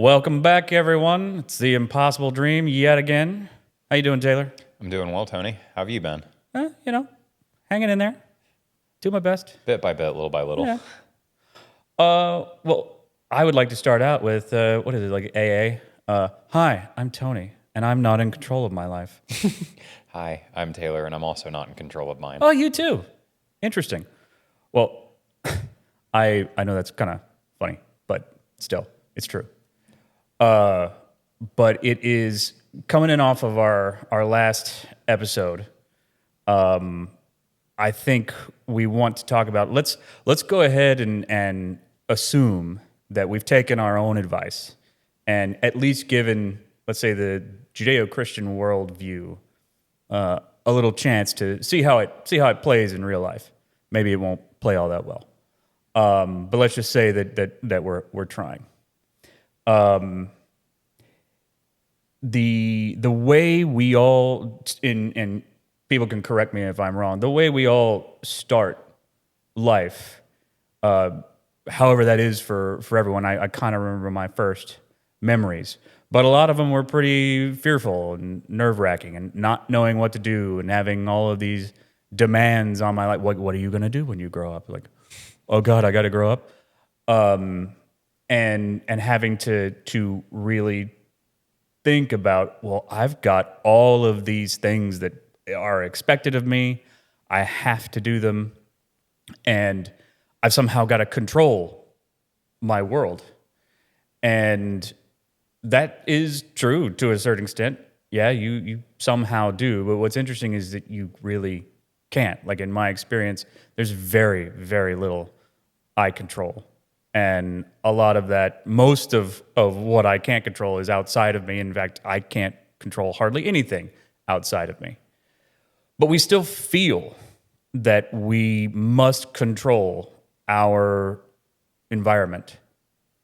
Welcome back, everyone. It's the Impossible Dream yet again. How you doing, Taylor? I'm doing well, Tony. How have you been? Hanging in there. Do my best. Bit by bit, little by little. Yeah. Well, I would like to start out with, what is it, like AA? Hi, I'm Tony, and I'm not in control of my life. Hi, I'm Taylor, and I'm also not in control of mine. Oh, you too. Interesting. Well, I know that's kind of funny, but still, it's true. But it is coming in off of our last episode. I think we want to talk about let's go ahead and assume that we've taken our own advice and at least given, let's say, the Judeo-Christian worldview a little chance to see how it plays in real life. Maybe it won't play all that well, but let's just say that we're trying. The way we all and people can correct me if I'm wrong. The way we all start life, however that is for everyone. I kind of remember my first memories, but a lot of them were pretty fearful and nerve-wracking, and not knowing what to do, and having all of these demands on my life. What are you going to do when you grow up? Like, oh God, I got to grow up, and having to really think about, well, I've got all of these things that are expected of me. I have to do them, and I've somehow got to control my world. And that is true to a certain extent. Yeah, you somehow do, but what's interesting is that you really can't. Like in my experience, there's very, very little I control. And a lot of that, most of what I can't control is outside of me. In fact, I can't control hardly anything outside of me. But we still feel that we must control our environment.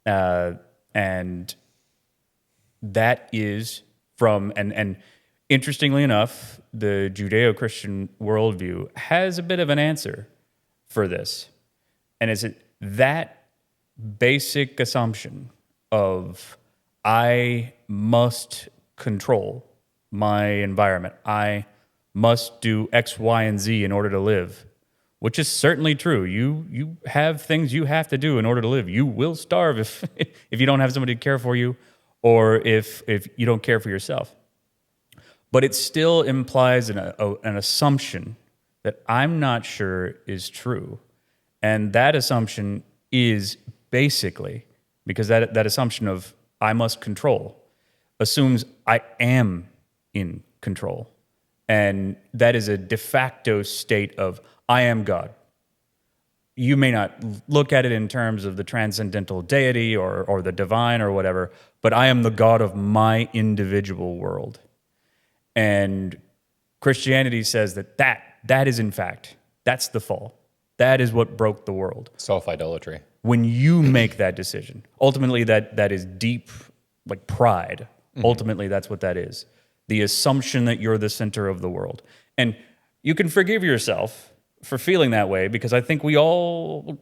And that is from, and interestingly enough, the Judeo-Christian worldview has a bit of an answer for this. And is it that basic assumption of I must control my environment. I must do X, Y, and Z in order to live, which is certainly true. You have things you have to do in order to live. You will starve if if you don't have somebody to care for you, or if you don't care for yourself. But it still implies an assumption that I'm not sure is true. And that assumption is basically, because that assumption of I must control assumes I am in control. And that is a de facto state of I am God. You may not look at it in terms of the transcendental deity or the divine or whatever, but I am the God of my individual world. And Christianity says that is in fact, that's the fall. That is what broke the world. Self-idolatry. When you make that decision, ultimately that is deep, like pride. Mm-hmm. Ultimately, that's what that is. The assumption that you're the center of the world. And you can forgive yourself for feeling that way, because I think we all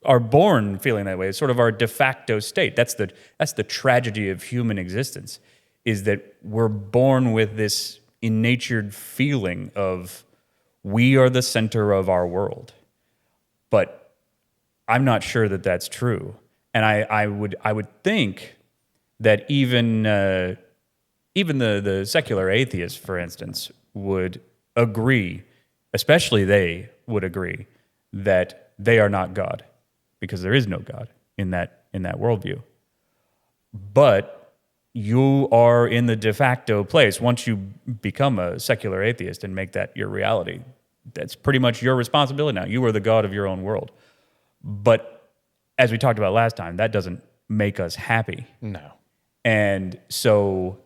are born feeling that way. It's sort of our de facto state. That's the tragedy of human existence, is that we're born with this innatured feeling of we are the center of our world. But I'm not sure that that's true, and I would think that even the secular atheists, for instance, would agree, especially they would agree, that they are not God, because there is no God in that worldview. But you are in the de facto place once you become a secular atheist and make that your reality. That's pretty much your responsibility now. You are the God of your own world. But as we talked about last time, that doesn't make us happy. No. And so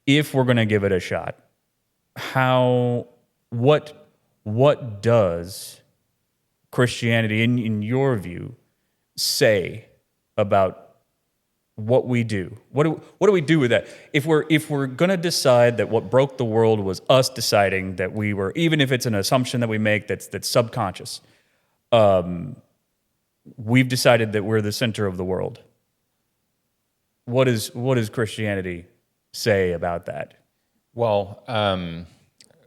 if we're going to give it a shot, what does Christianity, in your view, say about what we do? What do we do with that? If we're going to decide that what broke the world was us deciding that we were, even if it's an assumption that we make that's subconscious, we've decided that we're the center of the world. what does Christianity say about that? Well,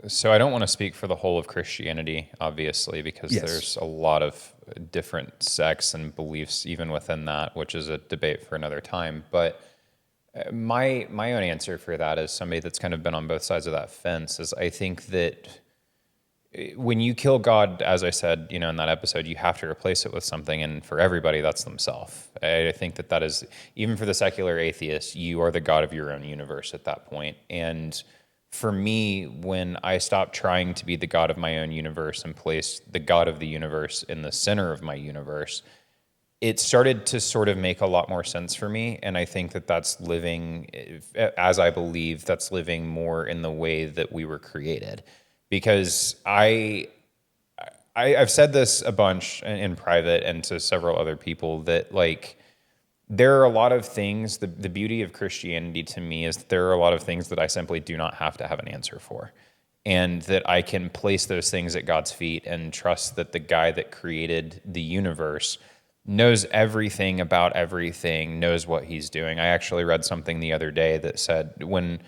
so I don't want to speak for the whole of Christianity, obviously, because Yes. there's a lot of different sects and beliefs even within that, which is a debate for another time. But my own answer for that, as somebody that's kind of been on both sides of that fence, is I think that when you kill God, as I said, in that episode, you have to replace it with something, and for everybody, that's themselves. I think that is, even for the secular atheist, you are the God of your own universe at that point. And for me, when I stopped trying to be the God of my own universe and placed the God of the universe in the center of my universe, it started to sort of make a lot more sense for me. And I think that that's living, as I believe, that's living more in the way that we were created. Because I've said this a bunch in private and to several other people that, like, there are a lot of things, the beauty of Christianity to me is that there are a lot of things that I simply do not have to have an answer for. And that I can place those things at God's feet and trust that the guy that created the universe knows everything about everything, knows what he's doing. I actually read something the other day that said when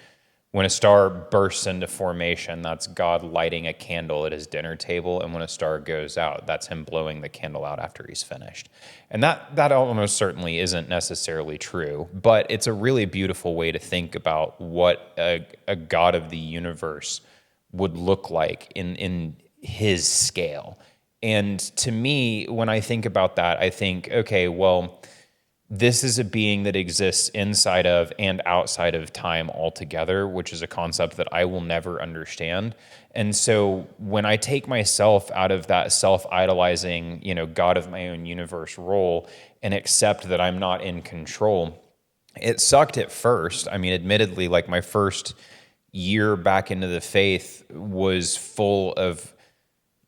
a star bursts into formation, that's God lighting a candle at his dinner table. And when a star goes out, that's him blowing the candle out after he's finished. And that almost certainly isn't necessarily true, but it's a really beautiful way to think about what a God of the universe would look like in his scale. And to me, when I think about that, I think, okay, well, this is a being that exists inside of and outside of time altogether, which is a concept that I will never understand. And so when I take myself out of that self-idolizing, God of my own universe role and accept that I'm not in control, it sucked at first. I mean, admittedly, like my first year back into the faith was full of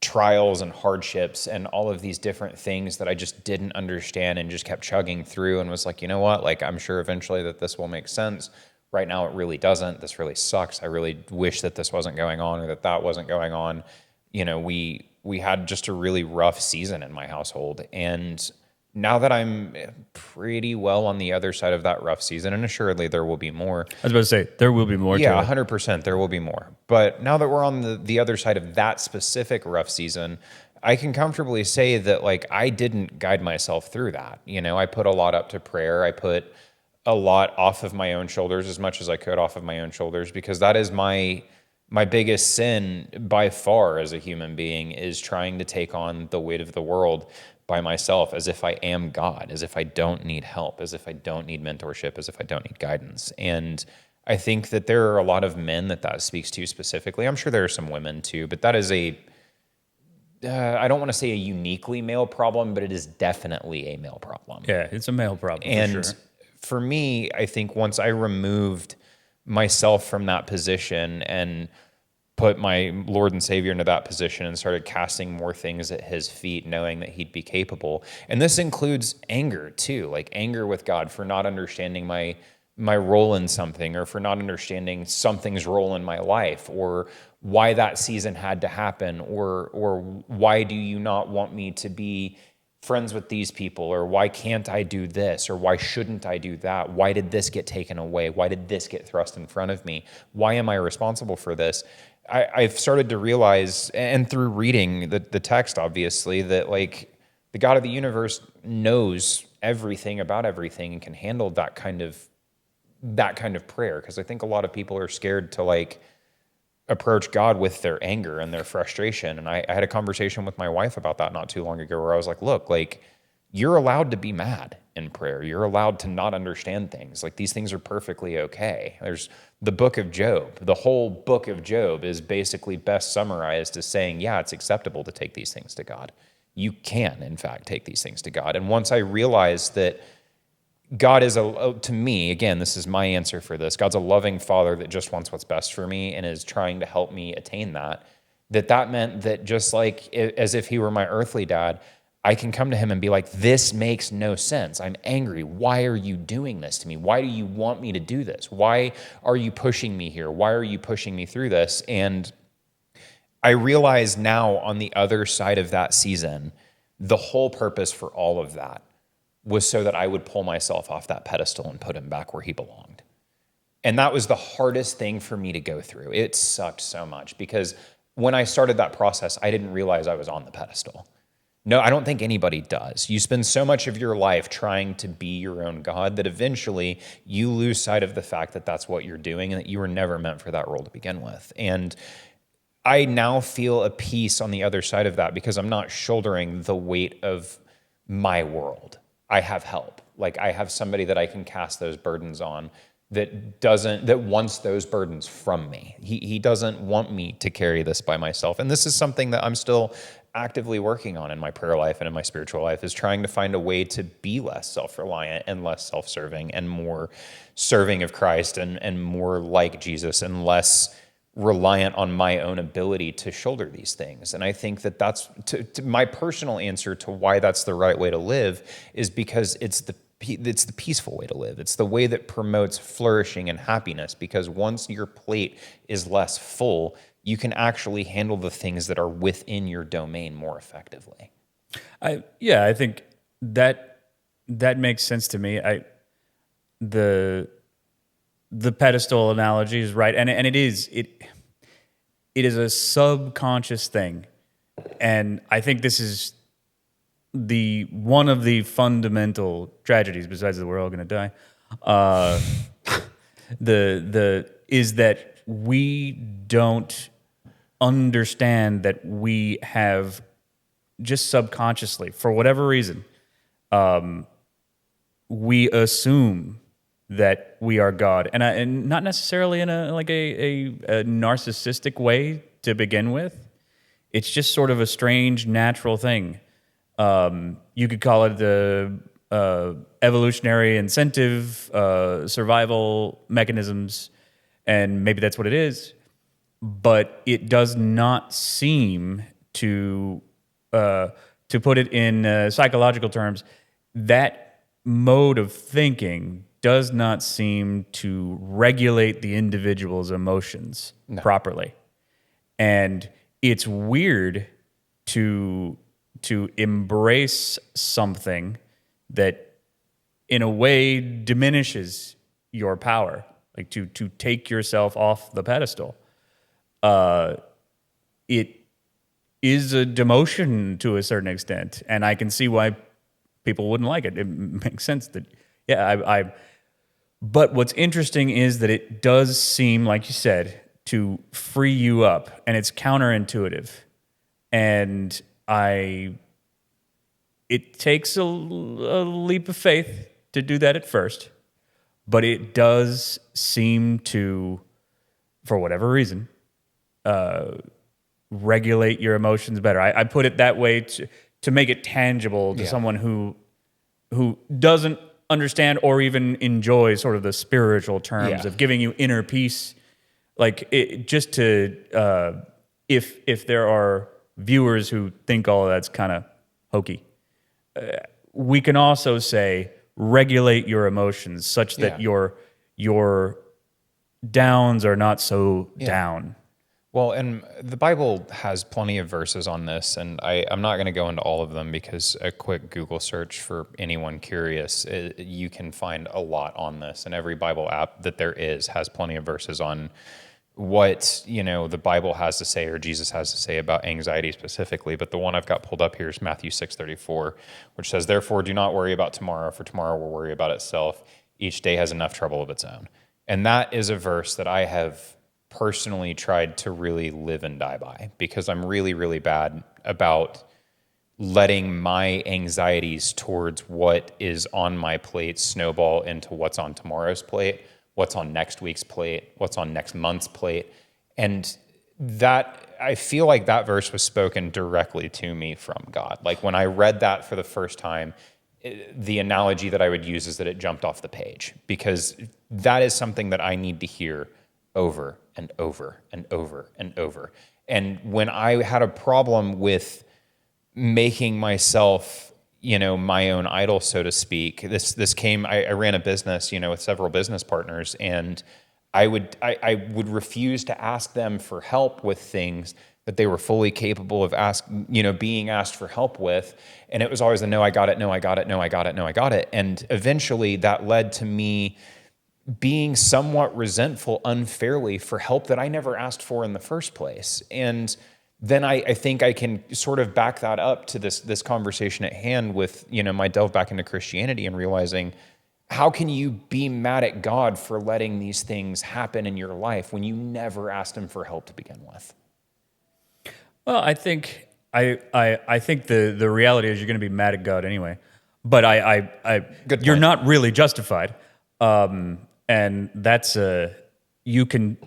trials and hardships and all of these different things that I just didn't understand and just kept chugging through and was like, you know what? Like, I'm sure eventually that this will make sense. Right now, it really doesn't. This really sucks. I really wish that this wasn't going on or that wasn't going on. We had just a really rough season in my household. And now that I'm pretty well on the other side of that rough season, and assuredly there will be more. I was about to say, there will be more. Yeah, 100%, there will be more. But now that we're on the other side of that specific rough season, I can comfortably say that, like, I didn't guide myself through that. I put a lot up to prayer. I put a lot off of my own shoulders, as much as I could off of my own shoulders, because that is my biggest sin by far as a human being, is trying to take on the weight of the world by myself, as if I am God, as if I don't need help, as if I don't need mentorship, as if I don't need guidance. And I think that there are a lot of men that speaks to specifically. I'm sure there are some women too, but that is I don't want to say a uniquely male problem, but it is definitely a male problem. Yeah, it's a male problem. And for sure. For me, I think once I removed myself from that position and put my Lord and Savior into that position and started casting more things at his feet, knowing that he'd be capable. And this includes anger too, like anger with God for not understanding my role in something, or for not understanding something's role in my life, or why that season had to happen, or why do you not want me to be friends with these people, or why can't I do this, or why shouldn't I do that? Why did this get taken away? Why did this get thrust in front of me? Why am I responsible for this? I've started to realize, and through reading the text, obviously, that, like, the God of the universe knows everything about everything and can handle that kind of prayer. Because I think a lot of people are scared to, like, approach God with their anger and their frustration. And I had a conversation with my wife about that not too long ago, where I was like, look, like, you're allowed to be mad in prayer. You're allowed to not understand things. Like, these things are perfectly okay. There's the book of Job. The whole book of Job is basically best summarized as saying, yeah, it's acceptable to take these things to God. You can, in fact, take these things to God. And once I realized that God is, to me, again, this is my answer for this, God's a loving father that just wants what's best for me and is trying to help me attain that meant that, just like as if he were my earthly dad, I can come to him and be like, this makes no sense. I'm angry. Why are you doing this to me? Why do you want me to do this? Why are you pushing me here? Why are you pushing me through this? And I realize now, on the other side of that season, the whole purpose for all of that was so that I would pull myself off that pedestal and put him back where he belonged. And that was the hardest thing for me to go through. It sucked so much because when I started that process, I didn't realize I was on the pedestal. No, I don't think anybody does. You spend so much of your life trying to be your own God that eventually you lose sight of the fact that that's what you're doing and that you were never meant for that role to begin with. And I now feel a peace on the other side of that because I'm not shouldering the weight of my world. I have help. Like I have somebody that I can cast those burdens on that wants those burdens from me. He doesn't want me to carry this by myself. And this is something that I'm still actively working on in my prayer life and in my spiritual life, is trying to find a way to be less self-reliant and less self-serving and more serving of Christ and more like Jesus and less reliant on my own ability to shoulder these things. And I think that that's to my personal answer to why that's the right way to live is because it's the peaceful way to live. It's the way that promotes flourishing and happiness, because once your plate is less full, you can actually handle the things that are within your domain more effectively. I think that makes sense to me. The pedestal analogy is right, and it is a subconscious thing, and I think this is one of the fundamental tragedies, besides that we're all going to die, is that we don't understand that we have, just subconsciously, for whatever reason, we assume that we are God, and not necessarily in a narcissistic way to begin with. It's just sort of a strange, natural thing. You could call it the evolutionary incentive, survival mechanisms, and maybe that's what it is. But it does not seem to put it in psychological terms, that mode of thinking does not seem to regulate the individual's emotions properly. And it's weird to embrace something that in a way diminishes your power, like to take yourself off the pedestal. It is a demotion to a certain extent, and I can see why people wouldn't like it. It makes sense that, but what's interesting is that it does seem, like you said, to free you up, and it's counterintuitive. And it takes a leap of faith to do that at first, but it does seem to, for whatever reason, regulate your emotions better. I put it that way to make it tangible to someone who doesn't understand or even enjoy sort of the spiritual terms of giving you inner peace. Like just to, if there are viewers who think all of that's kind of hokey, we can also say regulate your emotions such that your downs are not so down. Well, and the Bible has plenty of verses on this, and I'm not going to go into all of them because a quick Google search for anyone curious, you can find a lot on this, and every Bible app that there is has plenty of verses on what, the Bible has to say or Jesus has to say about anxiety specifically. But the one I've got pulled up here is Matthew 6:34, which says, "Therefore do not worry about tomorrow, for tomorrow will worry about itself. Each day has enough trouble of its own." And that is a verse that I have personally tried to really live and die by, because I'm really, really bad about letting my anxieties towards what is on my plate snowball into what's on tomorrow's plate, what's on next week's plate, what's on next month's plate. And that, I feel like that verse was spoken directly to me from God. Like when I read that for the first time, the analogy that I would use is that it jumped off the page, because that is something that I need to hear over and over and over and over. And when I had a problem with making myself, my own idol, so to speak, this came, I ran a business, with several business partners, and I would refuse to ask them for help with things that they were fully capable of being asked for help with. And it was always the no, I got it, no, I got it, no, I got it, no, I got it. And eventually that led to me being somewhat resentful unfairly for help that I never asked for in the first place. And then I think I can sort of back that up to this conversation at hand with, my delve back into Christianity and realizing, how can you be mad at God for letting these things happen in your life when you never asked him for help to begin with? Well, I think the reality is you're going to be mad at God anyway, but Good you're point. not really justified, and that's you can.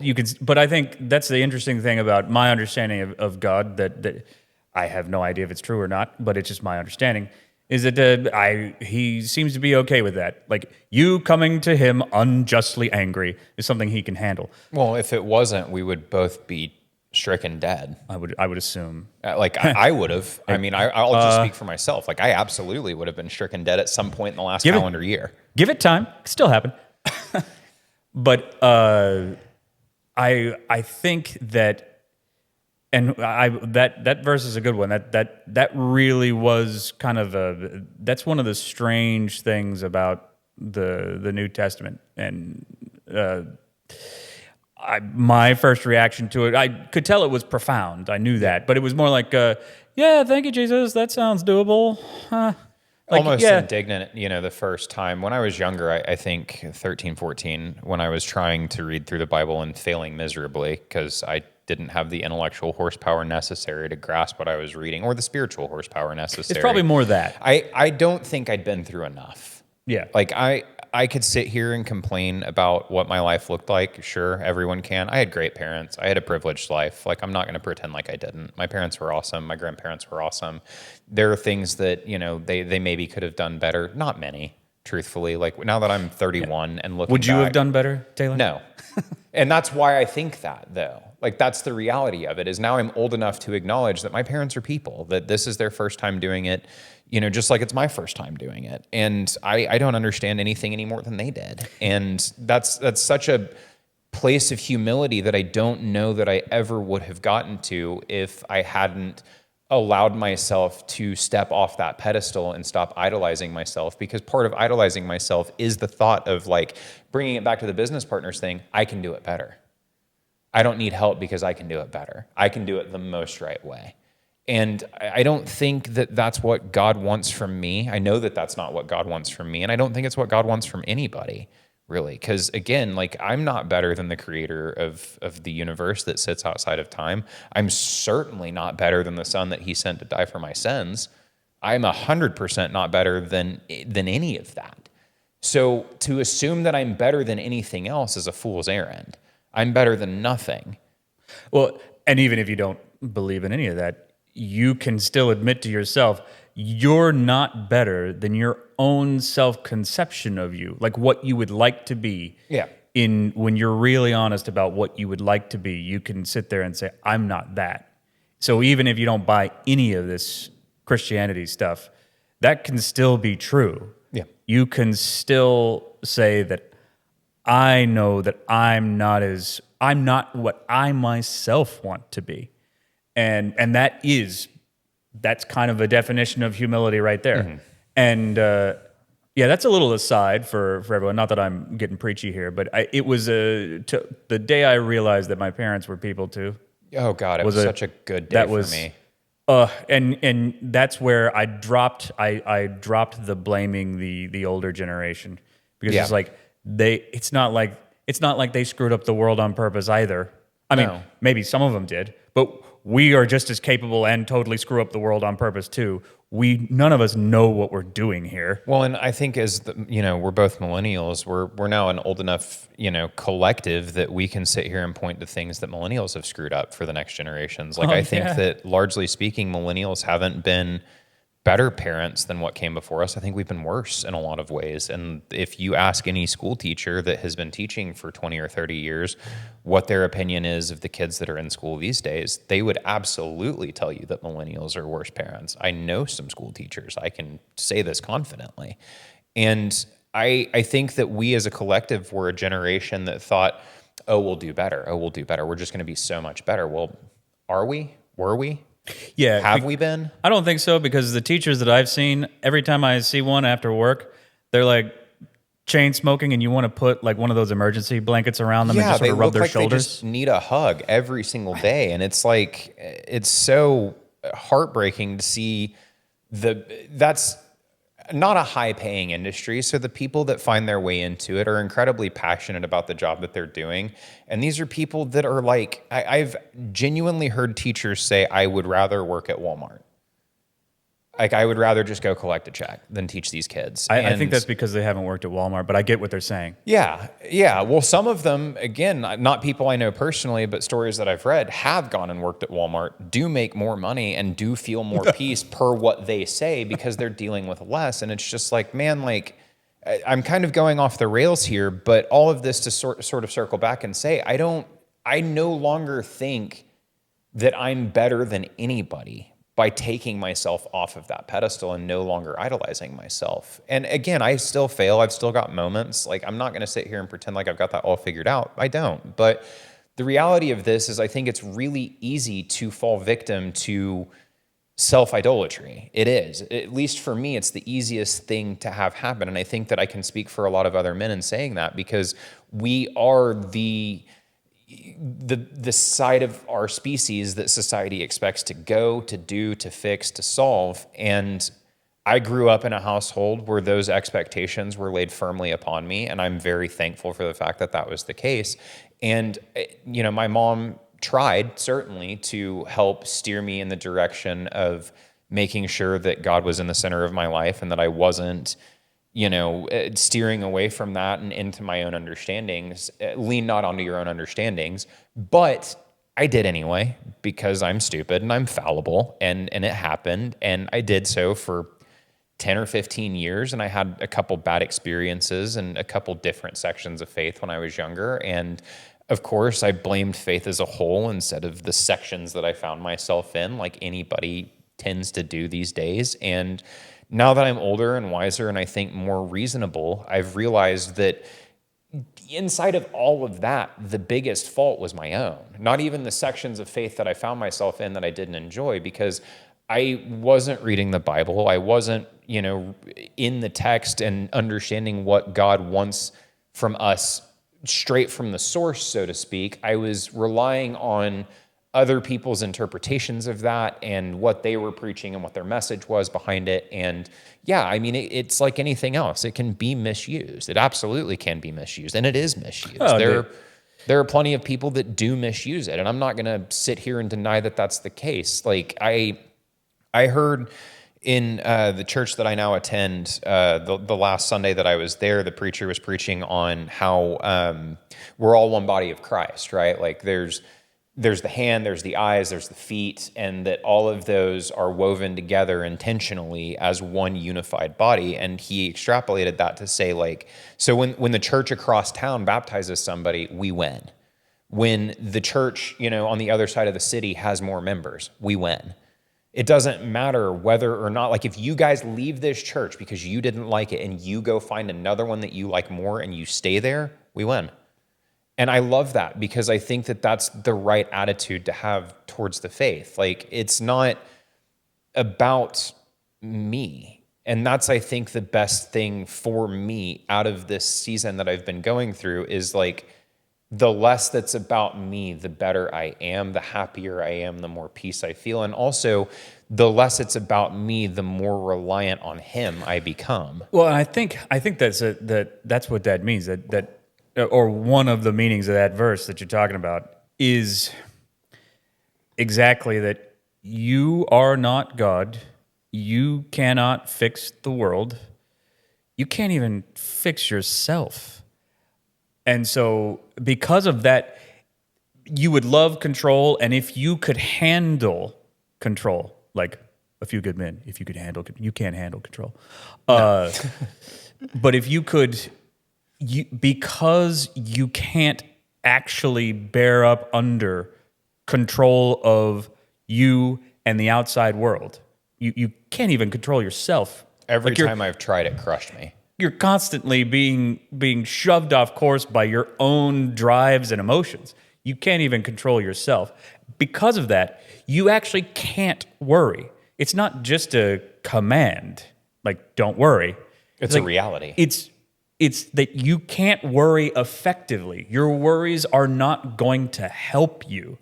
But I think that's the interesting thing about my understanding of God, that I have no idea if it's true or not, but it's just my understanding, is that he seems to be okay with that. Like, you coming to him unjustly angry is something he can handle. Well, if it wasn't, we would both be stricken dead. I would assume. I would have. I mean, I'll just speak for myself. Like, I absolutely would have been stricken dead at some point in the last calendar year. Give it time. It still happen. But I think that, and that verse is a good one. That really was kind of that's one of the strange things about the New Testament. And my first reaction to it, I could tell it was profound. I knew that, but it was more like, yeah, thank you, Jesus. That sounds doable. Almost indignant, the first time. When I was younger, I think 13, 14, when I was trying to read through the Bible and failing miserably because I didn't have the intellectual horsepower necessary to grasp what I was reading, or the spiritual horsepower necessary. It's probably more that. I don't think I'd been through enough. Yeah. Like, I could sit here and complain about what my life looked like. Sure, everyone can. I had great parents. I had a privileged life. Like, I'm not going to pretend like I didn't. My parents were awesome. My grandparents were awesome. There are things that, they maybe could have done better. Not many, truthfully. Like, now that I'm 31 and looking Would you back, have done better, Taylor? No. And that's why I think that, though. Like, that's the reality of it, is now I'm old enough to acknowledge that my parents are people, that this is their first time doing it, just like it's my first time doing it. And I don't understand anything any more than they did. And that's such a place of humility that I don't know that I ever would have gotten to if I hadn't allowed myself to step off that pedestal and stop idolizing myself. Because part of idolizing myself is the thought of, like, bringing it back to the business partners thing, I can do it better. I don't need help because I can do it better. I can do it the most right way. And I don't think that that's what God wants from me. I know that that's not what God wants from me. And I don't think it's what God wants from anybody, really. Because, again, like, I'm not better than the creator of the universe that sits outside of time. I'm certainly not better than the son that he sent to die for my sins. I'm 100% not better than any of that. So to assume that I'm better than anything else is a fool's errand. I'm better than nothing. Well, and even if you don't believe in any of that, you can still admit to yourself, you're not better than your own self-conception of you, like what you would like to be. Yeah. When you're really honest about what you would like to be, you can sit there and say, I'm not that. So even if you don't buy any of this Christianity stuff, that can still be true. Yeah. You can still say that I know that I'm not what I myself want to be. And that's kind of a definition of humility right there. Mm-hmm. And that's a little aside for everyone. Not that I'm getting preachy here, but it was the day I realized that my parents were people too. Oh God, it was such a good day for me. And that's where I dropped the blaming the older generation, because it's like it's not like they screwed up the world on purpose either. I mean, maybe some of them did, but we are just as capable and totally screw up the world on purpose too. None of us know what we're doing here. Well, and I think we're both millennials. We're now an old enough, collective that we can sit here and point to things that millennials have screwed up for the next generations. Like, I think that, largely speaking, millennials haven't been better parents than what came before us. I think we've been worse in a lot of ways. And if you ask any school teacher that has been teaching for 20 or 30 years what their opinion is of the kids that are in school these days, they would absolutely tell you that millennials are worse parents. I know some school teachers. I can say this confidently. And I think that we as a collective were a generation that thought, oh, we'll do better. Oh, we'll do better. We're just going to be so much better. Well, are we? Were we? Yeah. Have we been? I don't think so, because the teachers that I've seen, every time I see one after work, they're like chain smoking, and you want to put like one of those emergency blankets around them and just sort They of rub look their like shoulders. they just need a hug every single day, and it's like it's so heartbreaking to see that's not a high paying industry. So the people that find their way into it are incredibly passionate about the job that they're doing. And these are people that are like, I've genuinely heard teachers say, I would rather work at Walmart. Like, I would rather just go collect a check than teach these kids. I think that's because they haven't worked at Walmart, but I get what they're saying. Yeah. Well, some of them, again, not people I know personally, but stories that I've read, have gone and worked at Walmart, do make more money, and do feel more peace per what they say, because they're dealing with less. And it's just like, man, like, I'm kind of going off the rails here, but all of this to sort of circle back and say, I no longer think that I'm better than anybody by taking myself off of that pedestal and no longer idolizing myself. And again, I still fail. I've still got moments. Like, I'm not going to sit here and pretend like I've got that all figured out. I don't. But the reality of this is, I think it's really easy to fall victim to self-idolatry. It is. At least for me, it's the easiest thing to have happen. And I think that I can speak for a lot of other men in saying that, because we are the side of our species that society expects to go, to do, to fix, to solve. And I grew up in a household where those expectations were laid firmly upon me, and I'm very thankful for the fact that that was the case. And, you know, my mom tried, certainly, to help steer me in the direction of making sure that God was in the center of my life, and that I wasn't, you know, steering away from that and into my own understandings. Lean not onto your own understandings. But I did anyway, because I'm stupid and I'm fallible, and it happened. And I did so for 10 or 15 years. And I had a couple bad experiences and a couple different sections of faith when I was younger. And of course, I blamed faith as a whole instead of the sections that I found myself in, like anybody tends to do these days. And now that I'm older and wiser, and I think more reasonable, I've realized that inside of all of that, the biggest fault was my own. Not even the sections of faith that I found myself in that I didn't enjoy, because I wasn't reading the Bible. I wasn't, you know, in the text and understanding what God wants from us straight from the source, so to speak. I was relying on other people's interpretations of that and what they were preaching and what their message was behind it. And yeah, I mean, it's like anything else. It can be misused. It absolutely can be misused, and it is misused. Oh, there are plenty of people that do misuse it, and I'm not going to sit here and deny that that's the case. Like, I heard in the church that I now attend, the last Sunday that I was there, the preacher was preaching on how we're all one body of Christ, right? Like, there's the hand, there's the eyes, there's the feet, and that all of those are woven together intentionally as one unified body. And he extrapolated that to say, like, so when the church across town baptizes somebody, we win. When the church, you know, on the other side of the city has more members, we win. It doesn't matter whether or not, like, if you guys leave this church because you didn't like it and you go find another one that you like more and you stay there, we win. And I love that, because I think that that's the right attitude to have towards the faith. Like, it's not about me. And that's, I think, the best thing for me out of this season that I've been going through is, like, the less that's about me, the better I am, the happier I am, the more peace I feel. And also, the less it's about me, the more reliant on him I become. Well, I think that's what that means. That or one of the meanings of that verse that you're talking about is exactly that you are not God. You cannot fix the world. You can't even fix yourself. And so because of that, you would love control. And if you could handle control, like A Few Good Men, if you could handle, you can't handle control. No. But if you could, because you can't actually bear up under control of you and the outside world. You can't even control yourself. Every time I've tried, it crushed me. You're constantly being shoved off course by your own drives and emotions. You can't even control yourself. because of that, you actually can't worry. It's not just a command, like don't worry. It's a reality. It's that you can't worry effectively. Your worries are not going to help you.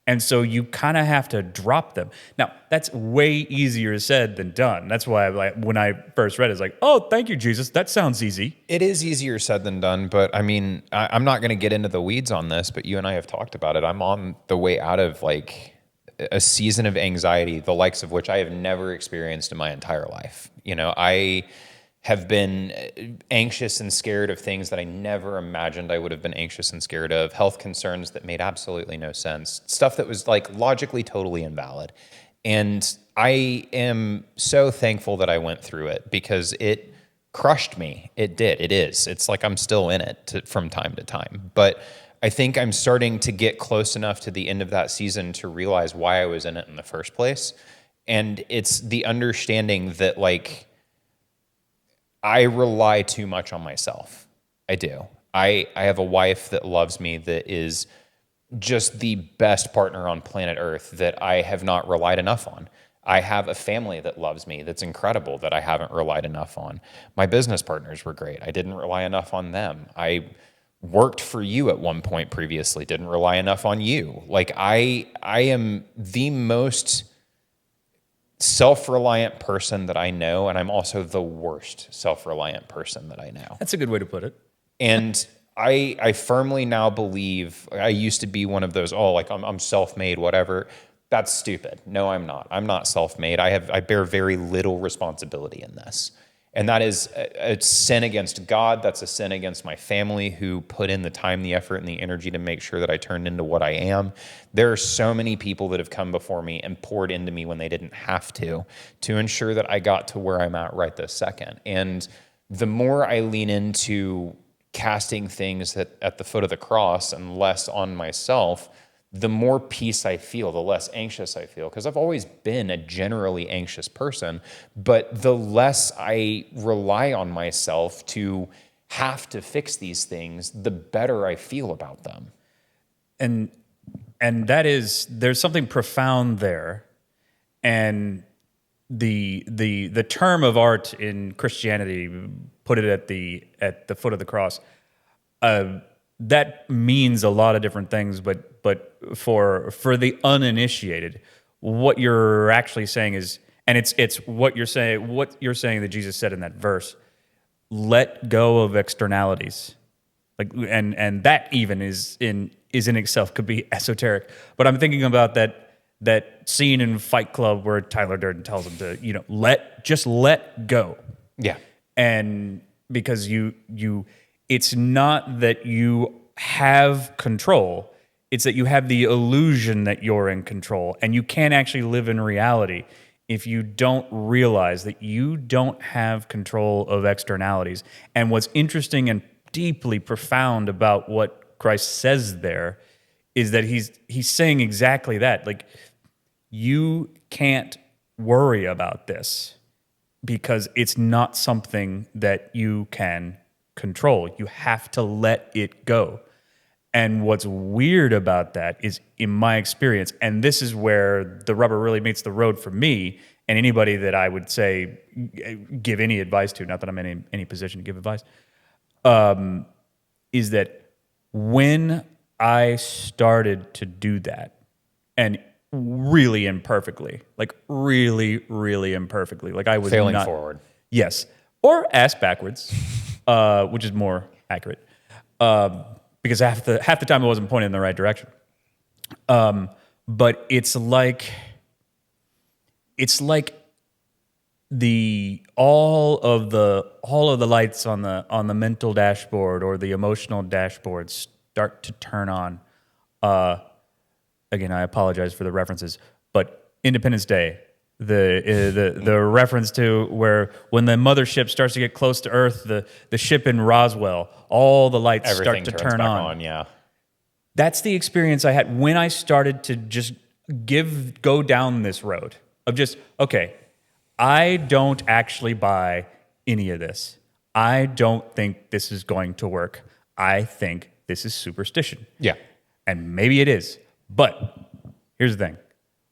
And so you kind of have to drop them. Now, that's way easier said than done. That's why when I first read it, it's like, oh, thank you, Jesus. That sounds easy. It is easier said than done, but I mean, I'm not going to get into the weeds on this, but you and I have talked about it. I'm on the way out of like a season of anxiety, the likes of which I have never experienced in my entire life. You know, I have been anxious and scared of things that I never imagined I would have been anxious and scared of, health concerns that made absolutely no sense, stuff that was like logically totally invalid. And I am so thankful that I went through it because it crushed me. It did. It is. It's like I'm still in it from time to time. But I think I'm starting to get close enough to the end of that season to realize why I was in it in the first place. And it's the understanding that like, I rely too much on myself. I do. I have a wife that loves me, that is just the best partner on planet Earth that I have not relied enough on. I have a family that loves me, that's incredible, that I haven't relied enough on. My business partners were great. I didn't rely enough on them. I worked for you at one point previously, didn't rely enough on you. Like I am the most self-reliant person that I know, and I'm also the worst self-reliant person that I know. That's a good way to put it. And I firmly now believe, I used to be one of those, oh, like I'm self-made, whatever. That's stupid. No, I'm not. I'm not self-made. I bear very little responsibility in this. And that is a sin against God. That's a sin against my family, who put in the time, the effort, and the energy to make sure that I turned into what I am. There are so many people that have come before me and poured into me when they didn't have to ensure that I got to where I'm at right this second. And the more I lean into casting things at the foot of the cross and less on myself, the more peace I feel, the less anxious I feel. Because I've always been a generally anxious person, but the less I rely on myself to have to fix these things, the better I feel about them. And that is, there's something profound there. And the term of art in Christianity, put it at the foot of the cross, that means a lot of different things, but for the uninitiated, what you're actually saying is, and it's what you're saying that Jesus said in that verse, let go of externalities. Like, and that even is in itself could be esoteric. But I'm thinking about that scene in Fight Club where Tyler Durden tells him to, let go. Yeah. And because it's not that you have control, it's that you have the illusion that you're in control, and you can't actually live in reality if you don't realize that you don't have control of externalities. And what's interesting and deeply profound about what Christ says there is that he's saying exactly that. Like, you can't worry about this because it's not something that you can control. You have to let it go. And what's weird about that is, in my experience, and this is where the rubber really meets the road for me and anybody that I would say give any advice to, not that I'm in any position to give advice, is that when I started to do that, and really imperfectly, like really, really imperfectly, like I was failing forward. Yes. Or ass backwards, which is more accurate. Because half the time I wasn't pointing in the right direction. But it's like all of the lights on the mental dashboard or the emotional dashboard start to turn on. Again, I apologize for the references, but Independence Day, the reference to where when the mothership starts to get close to Earth, the ship in Roswell, all the lights Everything start to turns turn back on. Yeah. That's the experience I had when I started to just go down this road of just, okay, I don't actually buy any of this. I don't think this is going to work. I think this is superstition. Yeah. And maybe it is, but Here's the thing.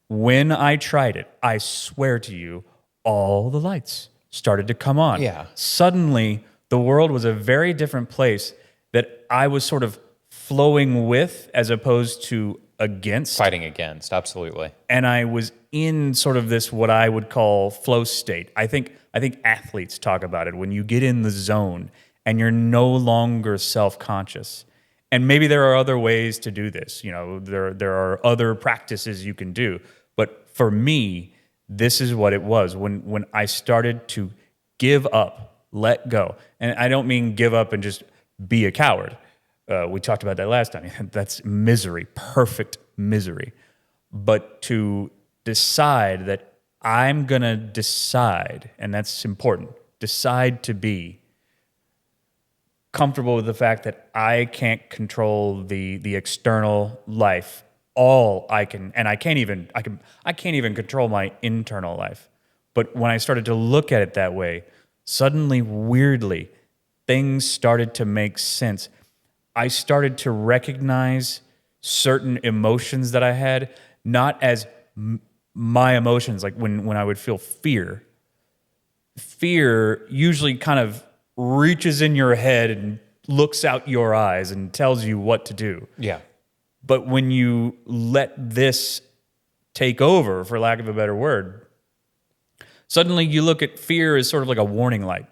When I tried it, I swear to you, all the lights started to come on. Yeah. Suddenly, the world was a very different place that I was sort of flowing with as opposed to against. Fighting against, absolutely. And I was in sort of this what I would call flow state. I think athletes talk about it when you get in the zone and you're no longer self-conscious. And maybe there are other ways to do this. You know, there are other practices you can do. But for me, this is what it was when I started to give up, let go. And I don't mean give up and just be a coward. We talked about that last time. That's misery, perfect misery. But to decide that I'm going to decide, and that's important, decide to be comfortable with the fact that I can't control the external life. All I can, and I can't even control my internal life. But when I started to look at it that way, suddenly, weirdly, things started to make sense. I started to recognize certain emotions that I had, not as my emotions, like when I would feel fear. Fear usually kind of reaches in your head and looks out your eyes and tells you what to do. Yeah. But when you let this take over, for lack of a better word, suddenly you look at fear as sort of like a warning light.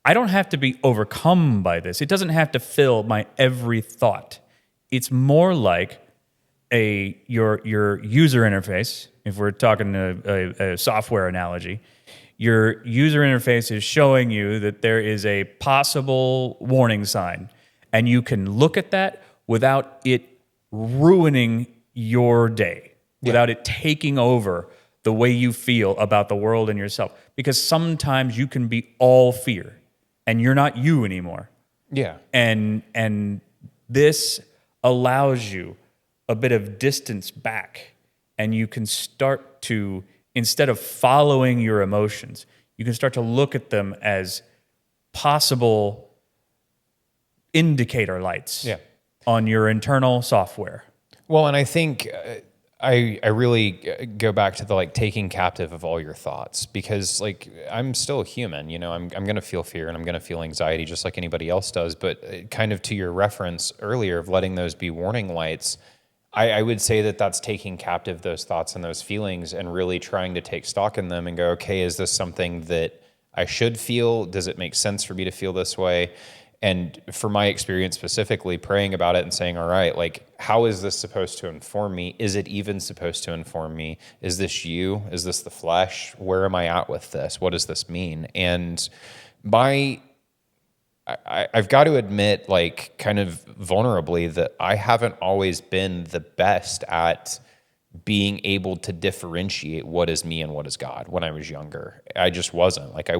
I don't have to be overcome by this. It doesn't have to fill my every thought. It's more like your user interface, if we're talking a software analogy. Your user interface is showing you that there is a possible warning sign, and you can look at that without it ruining your day, without it taking over the way you feel about the world and yourself. Because sometimes you can be all fear, and you're not you anymore. Yeah. And this allows you a bit of distance back, and you can start to, instead of following your emotions, you can start to look at them as possible indicator lights on your internal software. Well, and I think I really go back to the like taking captive of all your thoughts, because like I'm still human, you know, I'm going to feel fear and I'm going to feel anxiety just like anybody else does. But kind of to your reference earlier of letting those be warning lights, I would say that that's taking captive those thoughts and those feelings and really trying to take stock in them and go, okay, is this something that I should feel? Does it make sense for me to feel this way? And for my experience specifically, praying about it and saying, all right, like, how is this supposed to inform me? Is it even supposed to inform me? Is this you? Is this the flesh? Where am I at with this? What does this mean? And I've got to admit, like, kind of vulnerably, that I haven't always been the best at being able to differentiate what is me and what is God when I was younger. I just wasn't. Like,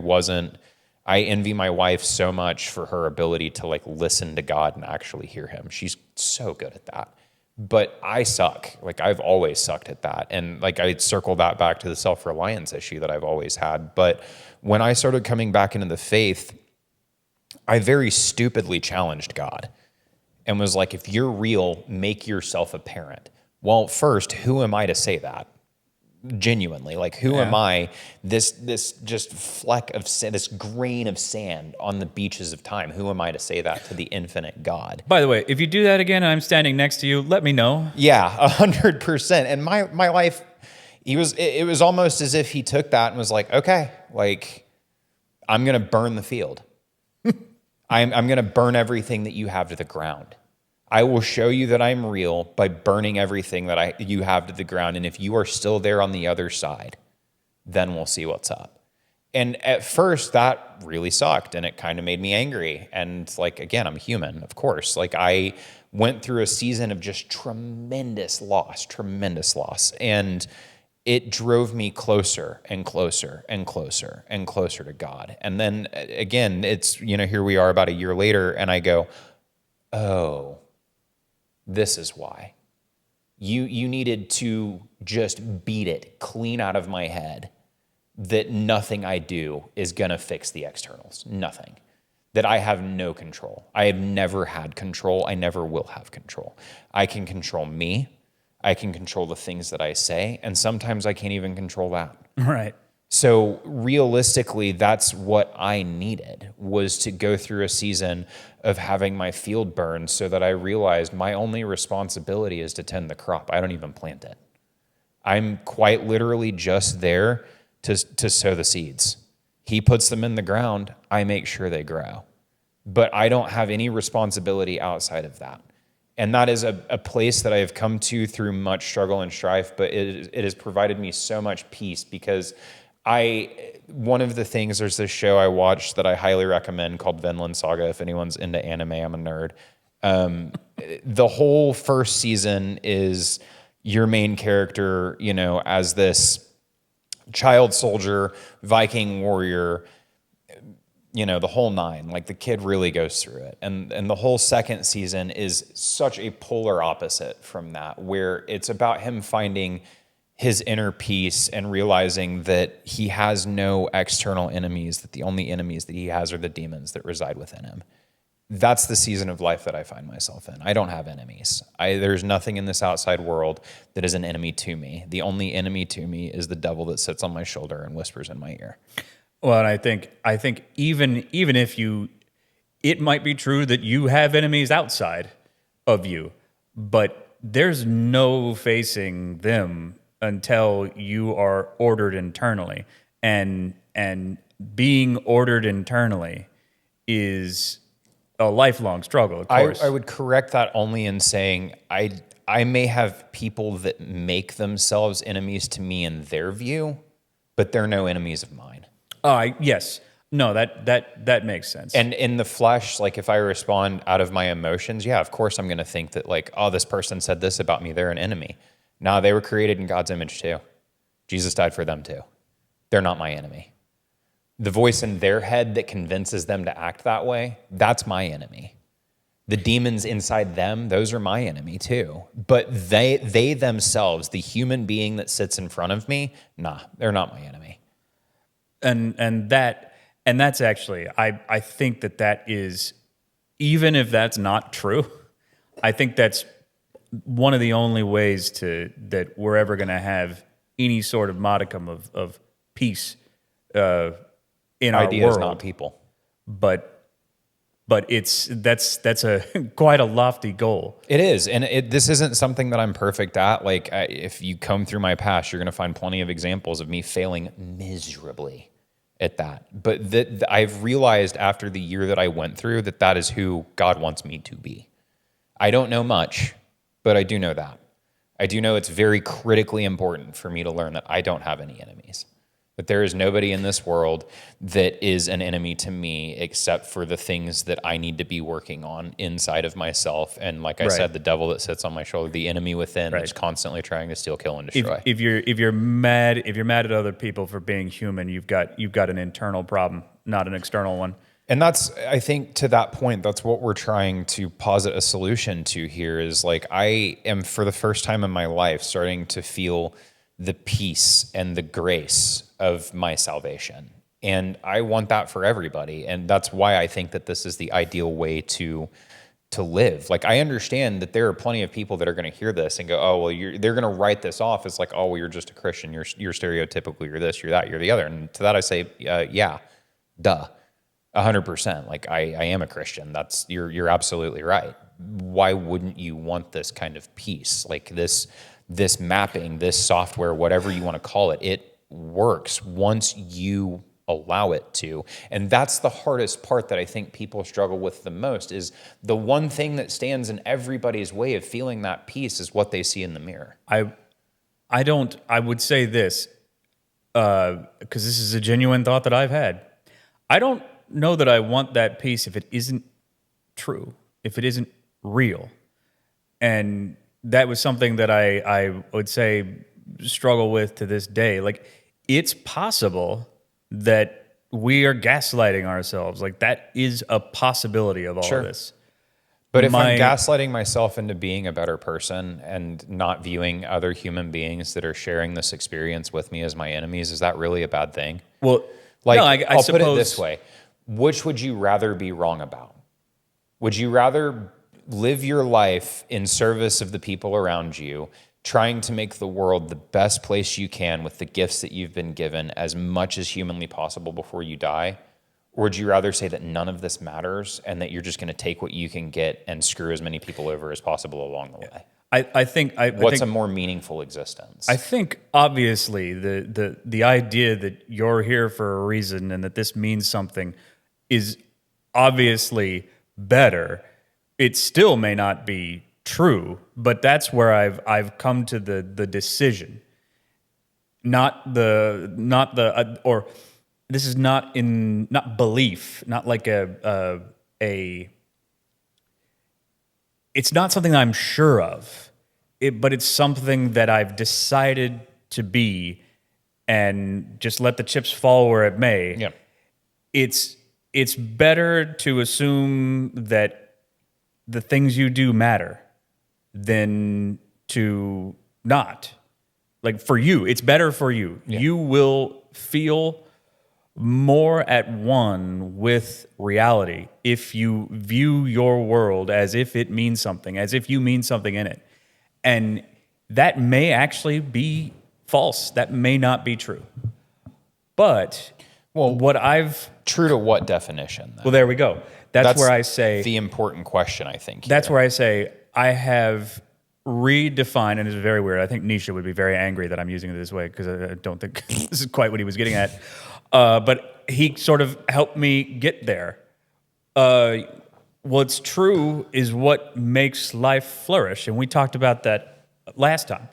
I envy my wife so much for her ability to, like, listen to God and actually hear him. She's so good at that. But I suck. Like, I've always sucked at that. And, like, I'd circle that back to the self-reliance issue that I've always had. But when I started coming back into the faith, I very stupidly challenged God and was like, if you're real, make yourself apparent. Well, first, who am I to say that? Genuinely, like, who am I? This just fleck of sand, this grain of sand on the beaches of time. Who am I to say that to the infinite God? By the way, if you do that again and I'm standing next to you, let me know. Yeah, 100%. And my life, it was almost as if he took that and was like, okay, like, I'm gonna burn the field. I'm going to burn everything that you have to the ground. I will show you that I'm real by burning everything that you have to the ground. And if you are still there on the other side, then we'll see what's up. And at first, that really sucked, and it kind of made me angry. And, like, again, I'm human, of course. Like, I went through a season of just tremendous loss. And it drove me closer and closer and closer and closer to God. And then again, it's, you know, here we are about a year later, and I go, oh, this is why. You needed to just beat it clean out of my head that nothing I do is going to fix the externals. Nothing. That I have no control. I have never had control. I never will have control. I can control me. I can control the things that I say, and sometimes I can't even control that. Right. So realistically, that's what I needed, was to go through a season of having my field burned so that I realized my only responsibility is to tend the crop. I don't even plant it. I'm quite literally just there to sow the seeds. He puts them in the ground. I make sure they grow. But I don't have any responsibility outside of that. And that is a place that I have come to through much struggle and strife, but it has provided me so much peace because one of the things, there's this show I watched that I highly recommend called Vinland Saga. If anyone's into anime, I'm a nerd. The whole first season is your main character, as this child soldier, Viking warrior, the whole nine. Like, the kid really goes through it. And the whole second season is such a polar opposite from that, where it's about him finding his inner peace and realizing that he has no external enemies, that the only enemies that he has are the demons that reside within him. That's the season of life that I find myself in. I don't have enemies. There's nothing in this outside world that is an enemy to me. The only enemy to me is the devil that sits on my shoulder and whispers in my ear. Well, and I think even if it might be true that you have enemies outside of you, but there's no facing them until you are ordered internally, and being ordered internally is a lifelong struggle. Of course, I would correct that only in saying I may have people that make themselves enemies to me in their view, but they're no enemies of mine. Yes. No, that makes sense. And in the flesh, like, if I respond out of my emotions, yeah, of course I'm going to think that, like, oh, this person said this about me, they're an enemy. No, they were created in God's image too. Jesus died for them too. They're not my enemy. The voice in their head that convinces them to act that way, that's my enemy. The demons inside them, those are my enemy too. But they themselves, the human being that sits in front of me, nah, they're not my enemy. And that's actually, I think that is, even if that's not true, I think that's one of the only ways that we're ever going to have any sort of modicum of peace in our Ideas, world. not people. But that's a quite a lofty goal. It is, and this isn't something that I'm perfect at. Like, if you comb through my past, you're going to find plenty of examples of me failing miserably at that. But I've realized after the year that I went through that is who God wants me to be. I don't know much, but I do know that. I do know it's very critically important for me to learn that I don't have any enemies. That there is nobody in this world that is an enemy to me except for the things that I need to be working on inside of myself. And like I said, the devil that sits on my shoulder, the enemy within that's constantly trying to steal, kill, and destroy. If you're mad at other people for being human, you've got an internal problem, not an external one. And that's, I think, to that point, that's what we're trying to posit a solution to here is, like, I am, for the first time in my life, starting to feel the peace and the grace of my salvation. And I want that for everybody. And that's why I think that this is the ideal way to live. Like, I understand that there are plenty of people that are going to hear this and go, oh, well, they're going to write this off as like, oh, well, you're just a Christian. You're stereotypical. You're this, you're that, you're the other. And to that I say, yeah, duh. 100%. Like, I am a Christian. You're absolutely right. Why wouldn't you want this kind of peace? Like, this mapping, this software, whatever you want to call it, it works once you allow it to. And that's the hardest part that I think people struggle with the most, is the one thing that stands in everybody's way of feeling that peace is what they see in the mirror. I would say this, because this is a genuine thought that I've had. I don't know that I want that peace if it isn't true, if it isn't real. And that was something that I would say struggle with to this day. Like, it's possible that we are gaslighting ourselves. Like, that is a possibility of all of this. But if I'm gaslighting myself into being a better person and not viewing other human beings that are sharing this experience with me as my enemies, is that really a bad thing? Well, like, no, I'll put it this way. Which would you rather be wrong about? Would you rather live your life in service of the people around you, trying to make the world the best place you can with the gifts that you've been given as much as humanly possible before you die? Or would you rather say that none of this matters and that you're just going to take what you can get and screw as many people over as possible along the way? I think What's a more meaningful existence? I think obviously the idea that you're here for a reason and that this means something is obviously better. It still may not be true, but that's where I've come to the decision. Not the or this is not belief, not like a it's not something I'm sure of, but it's something that I've decided to be, and just let the chips fall where it may. Yeah. It's better to assume that the things you do matter than to not. Like for you, it's better for you. Yeah. You will feel more at one with reality if you view your world as if it means something, as if you mean something in it. And that may actually be false. That may not be true. But what I've... True to what definition, then? Well, there we go. That's where I say... the important question, I think. That's where I say I have redefined, and it's very weird. I think Nisha would be very angry that I'm using it this way because I don't think this is quite what he was getting at. But he sort of helped me get there. What's true is what makes life flourish, and we talked about that last time.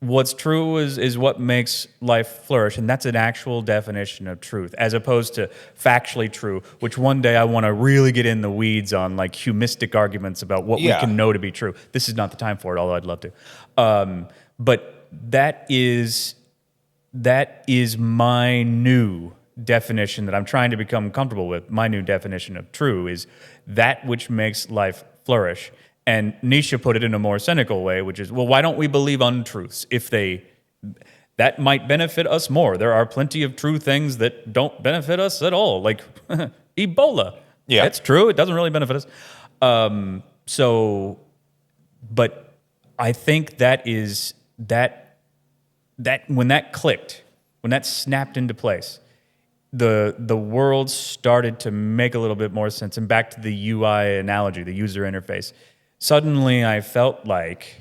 What's true is what makes life flourish, and that's an actual definition of truth, as opposed to factually true, which one day I want to really get in the weeds on, like humistic arguments about what we can know to be true. This is not the time for it, although I'd love to. But that is my new definition that I'm trying to become comfortable with. My new definition of true is that which makes life flourish. And Nisha put it in a more cynical way, which is, well, why don't we believe untruths that might benefit us more? There are plenty of true things that don't benefit us at all, like Ebola. Yeah. It's true. It doesn't really benefit us. But I think that when that clicked, when that snapped into place, the world started to make a little bit more sense. And back to the UI analogy, the user interface. Suddenly I felt like,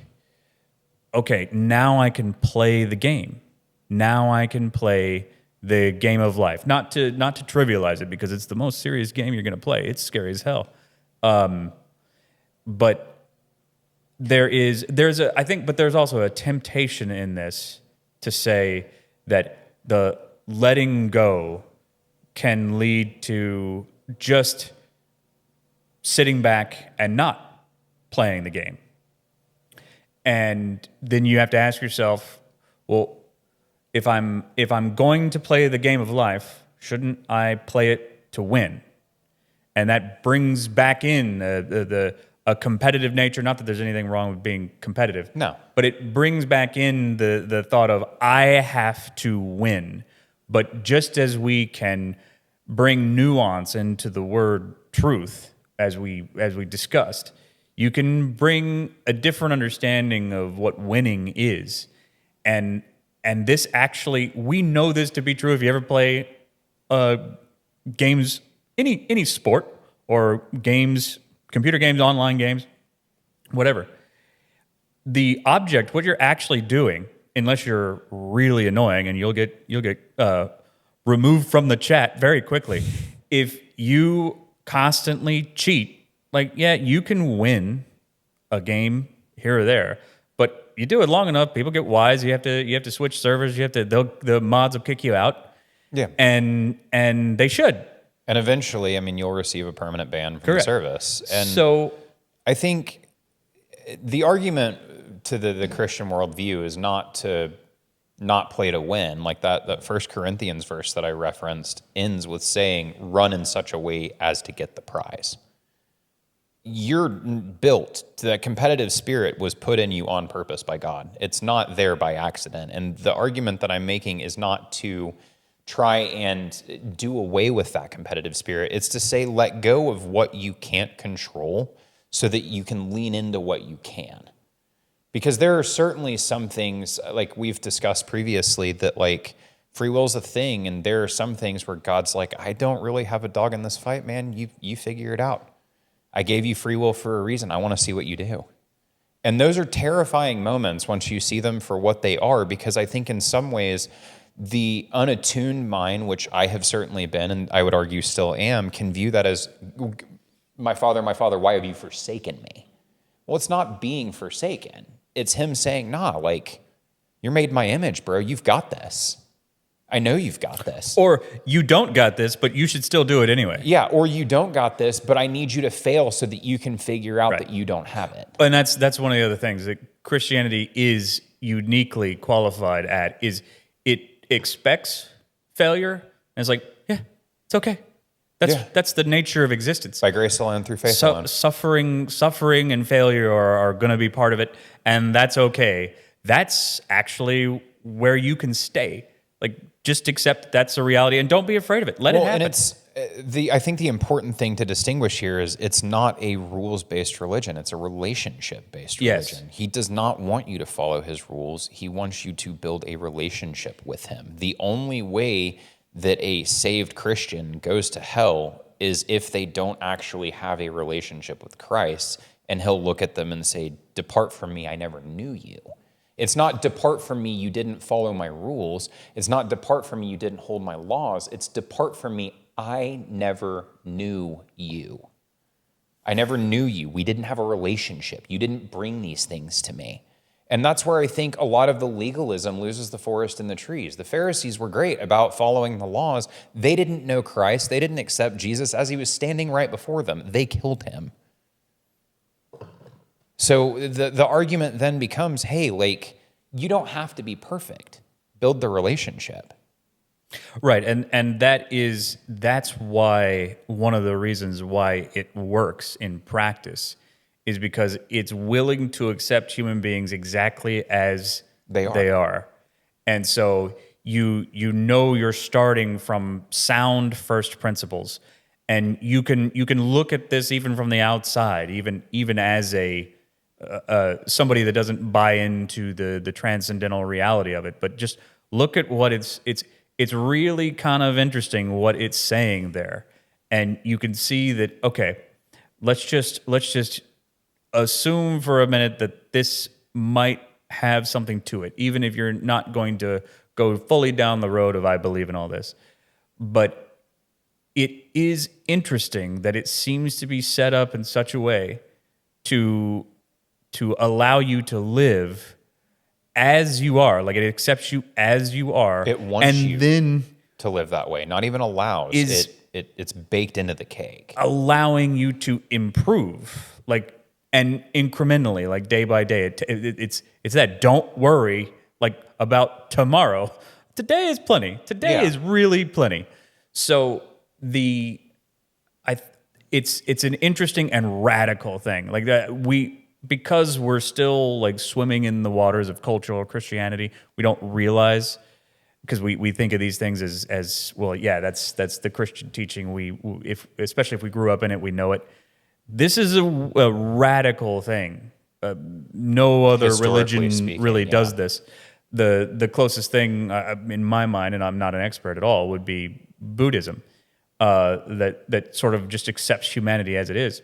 okay, now I can play the game. Now I can play the game of life. Not to trivialize it, because it's the most serious game you're going to play. It's scary as hell. But there's also a temptation in this to say that the letting go can lead to just sitting back and not playing the game. And then you have to ask yourself, well, if I'm going to play the game of life, shouldn't I play it to win? And that brings back in a competitive nature. Not that there's anything wrong with being competitive. No. But it brings back in the thought of, I have to win. But just as we can bring nuance into the word truth, as we discussed, you can bring a different understanding of what winning is. And this actually, we know this to be true. If you ever play games, any sport or games, computer games, online games, whatever, the object, what you're actually doing, unless you're really annoying, and you'll get removed from the chat very quickly, if you constantly cheat. Like, yeah, you can win a game here or there, but you do it long enough, people get wise. You have to switch servers. The mods will kick you out. Yeah, and they should. And eventually, I mean, you'll receive a permanent ban from the service. And so, I think the argument to the Christian worldview is not to not play to win. Like that 1 Corinthians verse that I referenced ends with saying, "Run in such a way as to get the prize." You're built to that. Competitive spirit was put in you on purpose by God. It's not there by accident. And the argument that I'm making is not to try and do away with that competitive spirit. It's to say, let go of what you can't control so that you can lean into what you can. Because there are certainly some things, like we've discussed previously, that like free will is a thing, and there are some things where God's like, I don't really have a dog in this fight, man. You figure it out. I gave you free will for a reason. I want to see what you do. And those are terrifying moments once you see them for what they are, because I think in some ways, the unattuned mind, which I have certainly been, and I would argue still am, can view that as, my father, why have you forsaken me? Well, it's not being forsaken. It's him saying, nah, like, you're made in my image, bro. You've got this. I know you've got this. Or you don't got this, but you should still do it anyway. Yeah, or you don't got this, but I need you to fail so that you can figure out that you don't have it. And that's one of the other things that Christianity is uniquely qualified at, is it expects failure, and it's like, yeah, it's okay. That's the nature of existence. By grace alone, through faith alone. Suffering and failure are going to be part of it, and that's okay. That's actually where you can stay. Like, just accept that's a reality, and don't be afraid of it. Let it happen. And it's I think the important thing to distinguish here is it's not a rules-based religion. It's a relationship-based religion. He does not want you to follow his rules. He wants you to build a relationship with him. The only way that a saved Christian goes to hell is if they don't actually have a relationship with Christ, and he'll look at them and say, depart from me, I never knew you. It's not depart from me, you didn't follow my rules. It's not depart from me, you didn't hold my laws. It's depart from me, I never knew you. I never knew you. We didn't have a relationship. You didn't bring these things to me. And that's where I think a lot of the legalism loses the forest and the trees. The Pharisees were great about following the laws. They didn't know Christ. They didn't accept Jesus as he was standing right before them. They killed him. So the argument then becomes, hey, like, you don't have to be perfect. Build the relationship. Right, and that's why one of the reasons why it works in practice is because it's willing to accept human beings exactly as they are. And so you know you're starting from sound first principles, and you can look at this even from the outside, even as a somebody that doesn't buy into the transcendental reality of it, but just look at what it's really kind of interesting what it's saying there. And you can see that, okay, let's just assume for a minute that this might have something to it, even if you're not going to go fully down the road of I believe in all this. But it is interesting that it seems to be set up in such a way to allow you to live as you are. Like, it accepts you as you are. It wants you then to live that way. Not even allows. It's baked into the cake. Allowing you to improve, like, and incrementally, like day by day. It's that don't worry, like, about tomorrow. Today is plenty. Today is really plenty. So it's an interesting and radical thing. Like that because we're still like swimming in the waters of cultural Christianity, we don't realize, because we think of these things as well, yeah, that's the Christian teaching. Especially if we grew up in it, we know it. This is a radical thing. No other religion really does this. The closest thing in my mind, and I'm not an expert at all, would be Buddhism, that sort of just accepts humanity as it is.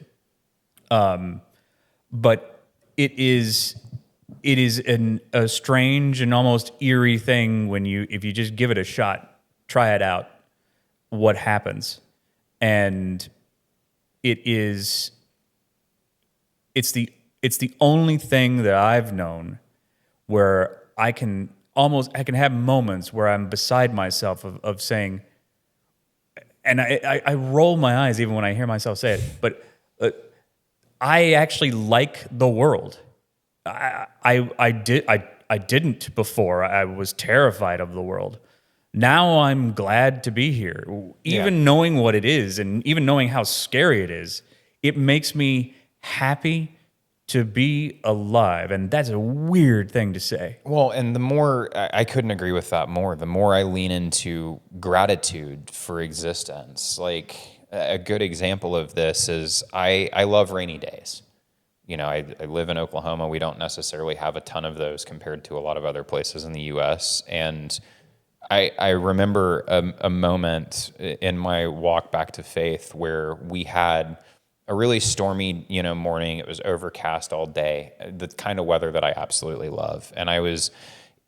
But it is a strange and almost eerie thing if you just give it a shot, try it out, what happens. And it's the only thing that I've known where I can have moments where I'm beside myself of saying, and I roll my eyes even when I hear myself say it, but I actually like the world. I didn't before. I was terrified of the world. Now I'm glad to be here. Even knowing what it is, and even knowing how scary it is, it makes me happy to be alive. And that's a weird thing to say. Well, and the more, I couldn't agree with that more, the more I lean into gratitude for existence. Like, a good example of this is I love rainy days. I live in Oklahoma. We don't necessarily have a ton of those compared to a lot of other places in the U.S. And I remember a moment in my walk back to faith where we had a really stormy, morning. It was overcast all day, the kind of weather that I absolutely love. And I was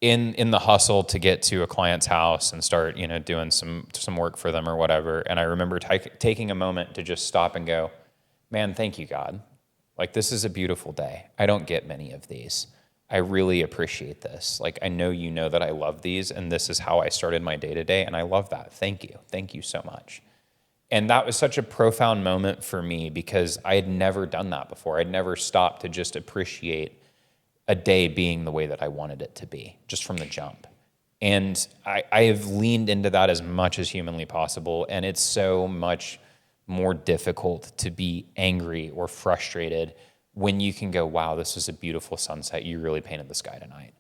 in the hustle to get to a client's house and start, doing some work for them or whatever. And I remember taking a moment to just stop and go, man, thank you, God. Like, this is a beautiful day. I don't get many of these. I really appreciate this. Like, I know you know that I love these, and this is how I started my day to day, and I love that. Thank you. Thank you so much. And that was such a profound moment for me because I had never done that before. I'd never stopped to just appreciate a day being the way that I wanted it to be, just from the jump. And I have leaned into that as much as humanly possible, and it's so much more difficult to be angry or frustrated when you can go, wow, this is a beautiful sunset. You really painted the sky tonight.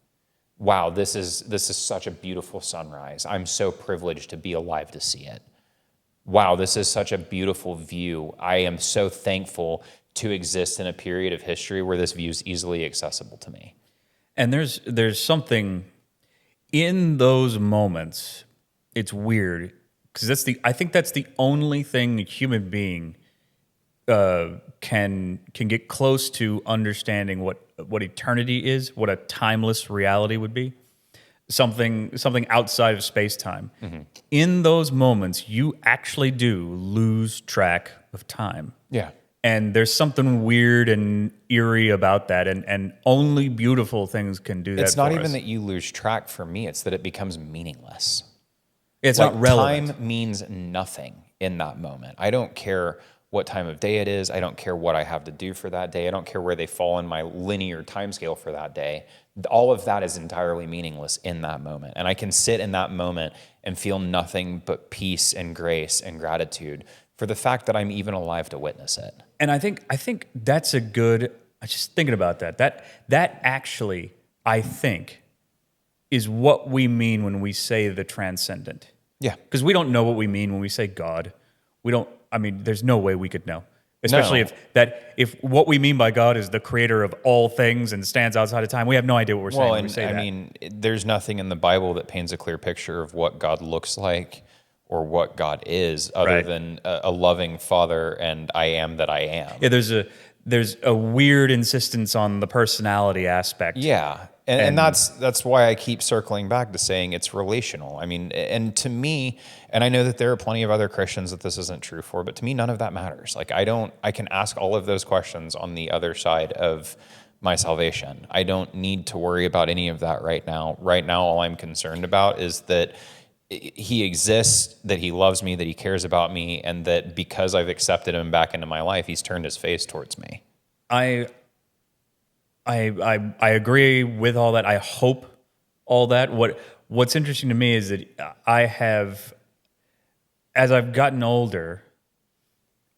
Wow, this is such a beautiful sunrise. I'm so privileged to be alive to see it. Wow, this is such a beautiful view. I am so thankful to exist in a period of history where this view is easily accessible to me. And there's something in those moments. It's weird because I think that's the only thing a human being can get close to understanding what eternity is, what a timeless reality would be. Something outside of space-time. Mm-hmm. In those moments, you actually do lose track of time. Yeah. And there's something weird and eerie about that, and only beautiful things can do that. It's not even that you lose track for me, it's that it becomes meaningless. It's not relevant. Time means nothing in that moment. I don't care what time of day it is. I don't care what I have to do for that day. I don't care where they fall in my linear timescale for that day. All of that is entirely meaningless in that moment. And I can sit in that moment and feel nothing but peace and grace and gratitude for the fact that I'm even alive to witness it. And I think that's a good, I was just thinking about that. That actually, I think, is what we mean when we say the transcendent. Yeah. Because we don't know what we mean when we say God. There's no way we could know. Especially if what we mean by God is the creator of all things and stands outside of time. We have no idea what we're saying when we say that. There's nothing in the Bible that paints a clear picture of what God looks like or what God is other than a loving Father and I am that I am. Yeah, there's a weird insistence on the personality aspect. Yeah. And that's why I keep circling back to saying it's relational. And to me, and I know that there are plenty of other Christians that this isn't true for, but to me, none of that matters. Like, I can ask all of those questions on the other side of my salvation. I don't need to worry about any of that right now. Right now, all I'm concerned about is that he exists, that he loves me, that he cares about me, and that because I've accepted him back into my life, he's turned his face towards me. I agree with all that. I hope all that. What's interesting to me is that I have, as I've gotten older,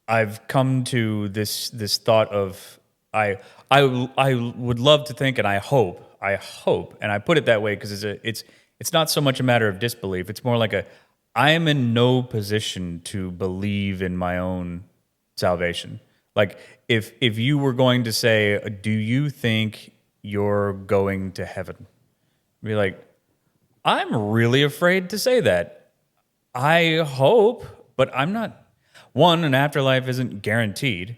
I've come to this thought of I would love to think, and I hope, and I put it that way because it's not so much a matter of disbelief. It's more like I am in no position to believe in my own salvation. Like, if you were going to say, do you think you're going to heaven? I'd be like, I'm really afraid to say that. I hope, but I'm not. One, an afterlife isn't guaranteed.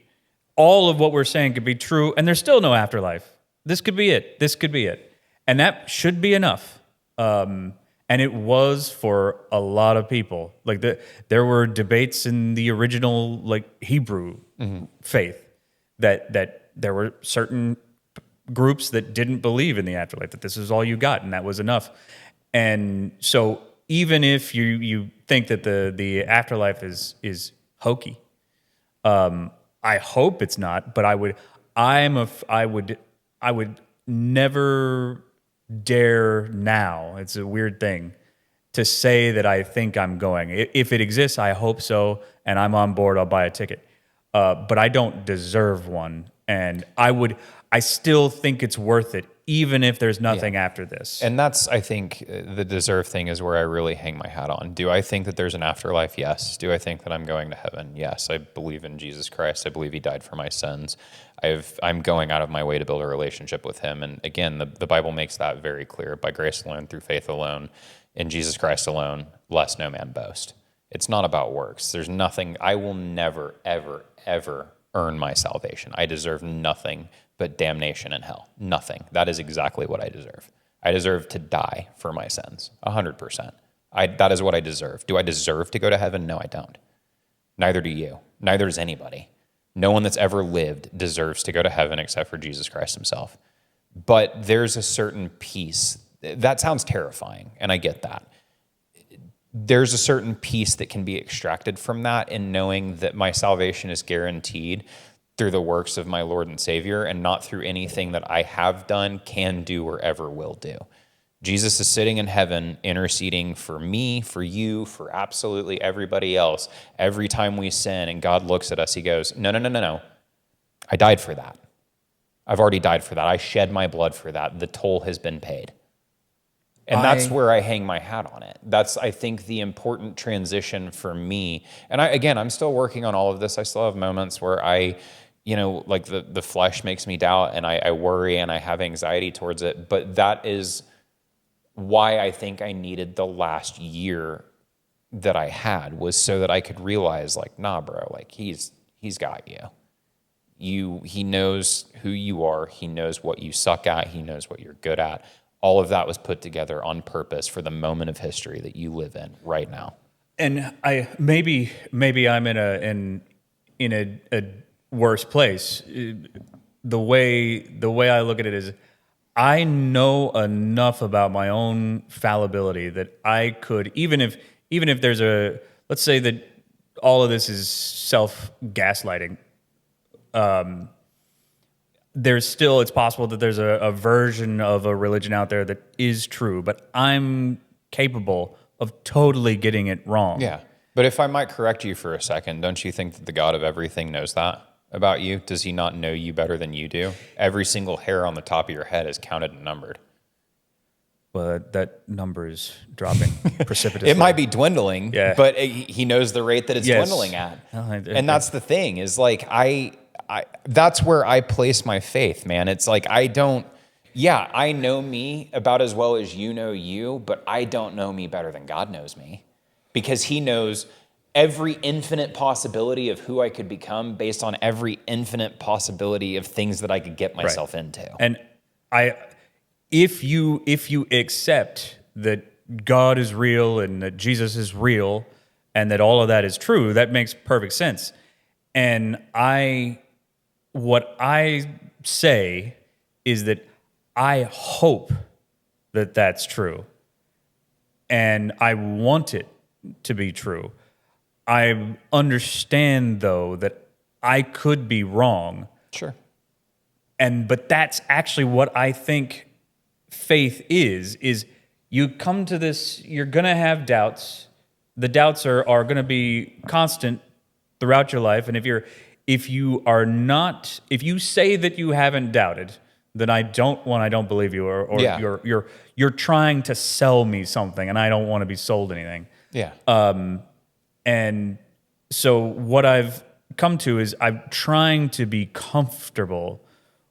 All of what we're saying could be true, and there's still no afterlife. This could be it. This could be it. And that should be enough. And it was for a lot of people. Like, there were debates in the original, like, Hebrew faith that there were certain groups that didn't believe in the afterlife, that this is all you got and that was enough. And so even if you think that the afterlife is hokey, I hope it's not, but I would never dare now, it's a weird thing, to say that I think I'm going. If it exists, I hope so, and I'm on board, I'll buy a ticket. But I don't deserve one, and I still think it's worth it, even if there's nothing after this. And that's, I think, the deserve thing is where I really hang my hat on. Do I think that there's an afterlife? Yes. Do I think that I'm going to heaven? Yes. I believe in Jesus Christ. I believe he died for my sins. I'm going out of my way to build a relationship with him. And again, the Bible makes that very clear. By grace alone, through faith alone, in Jesus Christ alone, lest no man boast. It's not about works. There's nothing, I will never, ever, ever earn my salvation. I deserve nothing but damnation and hell. Nothing. That is exactly what I deserve. I deserve to die for my sins, 100%. That is what I deserve. Do I deserve to go to heaven? No, I don't. Neither do you. Neither does anybody. No one that's ever lived deserves to go to heaven except for Jesus Christ himself. But there's a certain peace. That sounds terrifying, and I get that. There's a certain peace that can be extracted from that in knowing that my salvation is guaranteed through the works of my Lord and Savior and not through anything that I have done, can do, or ever will do. Jesus is sitting in heaven interceding for me, for you, for absolutely everybody else. Every time we sin and God looks at us, he goes, no. I died for that. I've already died for that. I shed my blood for that. The toll has been paid. And that's where I hang my hat on it. That's, I think, the important transition for me. And I'm still working on all of this. I still have moments where like the flesh makes me doubt and I worry and I have anxiety towards it. But that is why I think I needed the last year that I had, was so that I could realize, like, nah, bro, like he's got you. He knows who you are. He knows what you suck at. He knows what you're good at. All of that was put together on purpose for the moment of history that you live in right now. And maybe I'm in a worse place. The way I look at it is, I know enough about my own fallibility that I could, even if there's let's say that all of this is self-gaslighting, it's possible that there's a version of a religion out there that is true, but I'm capable of totally getting it wrong. Yeah. But if I might correct you for a second, don't you think that the God of everything knows that about you? Does he not know you better than you do? Every single hair on the top of your head is counted and numbered. Well, that number is dropping precipitously. It might be dwindling, yeah, but he knows the rate that it's dwindling at. And that's the thing, is like, that's where I place my faith, man. It's like, I know me about as well as you know you, but I don't know me better than God knows me, because he knows every infinite possibility of who I could become based on every infinite possibility of things that I could get myself into. And if you accept that God is real and that Jesus is real and that all of that is true, that makes perfect sense. And what I say is that I hope that that's true. And I want it to be true. I understand, though, that I could be wrong. Sure. But that's actually what I think faith is you come to this, you're going to have doubts. The doubts are going to be constant throughout your life. And if you say that you haven't doubted, then I don't believe you, or you're trying to sell me something, and I don't want to be sold anything. Yeah. And so what I've come to is I'm trying to be comfortable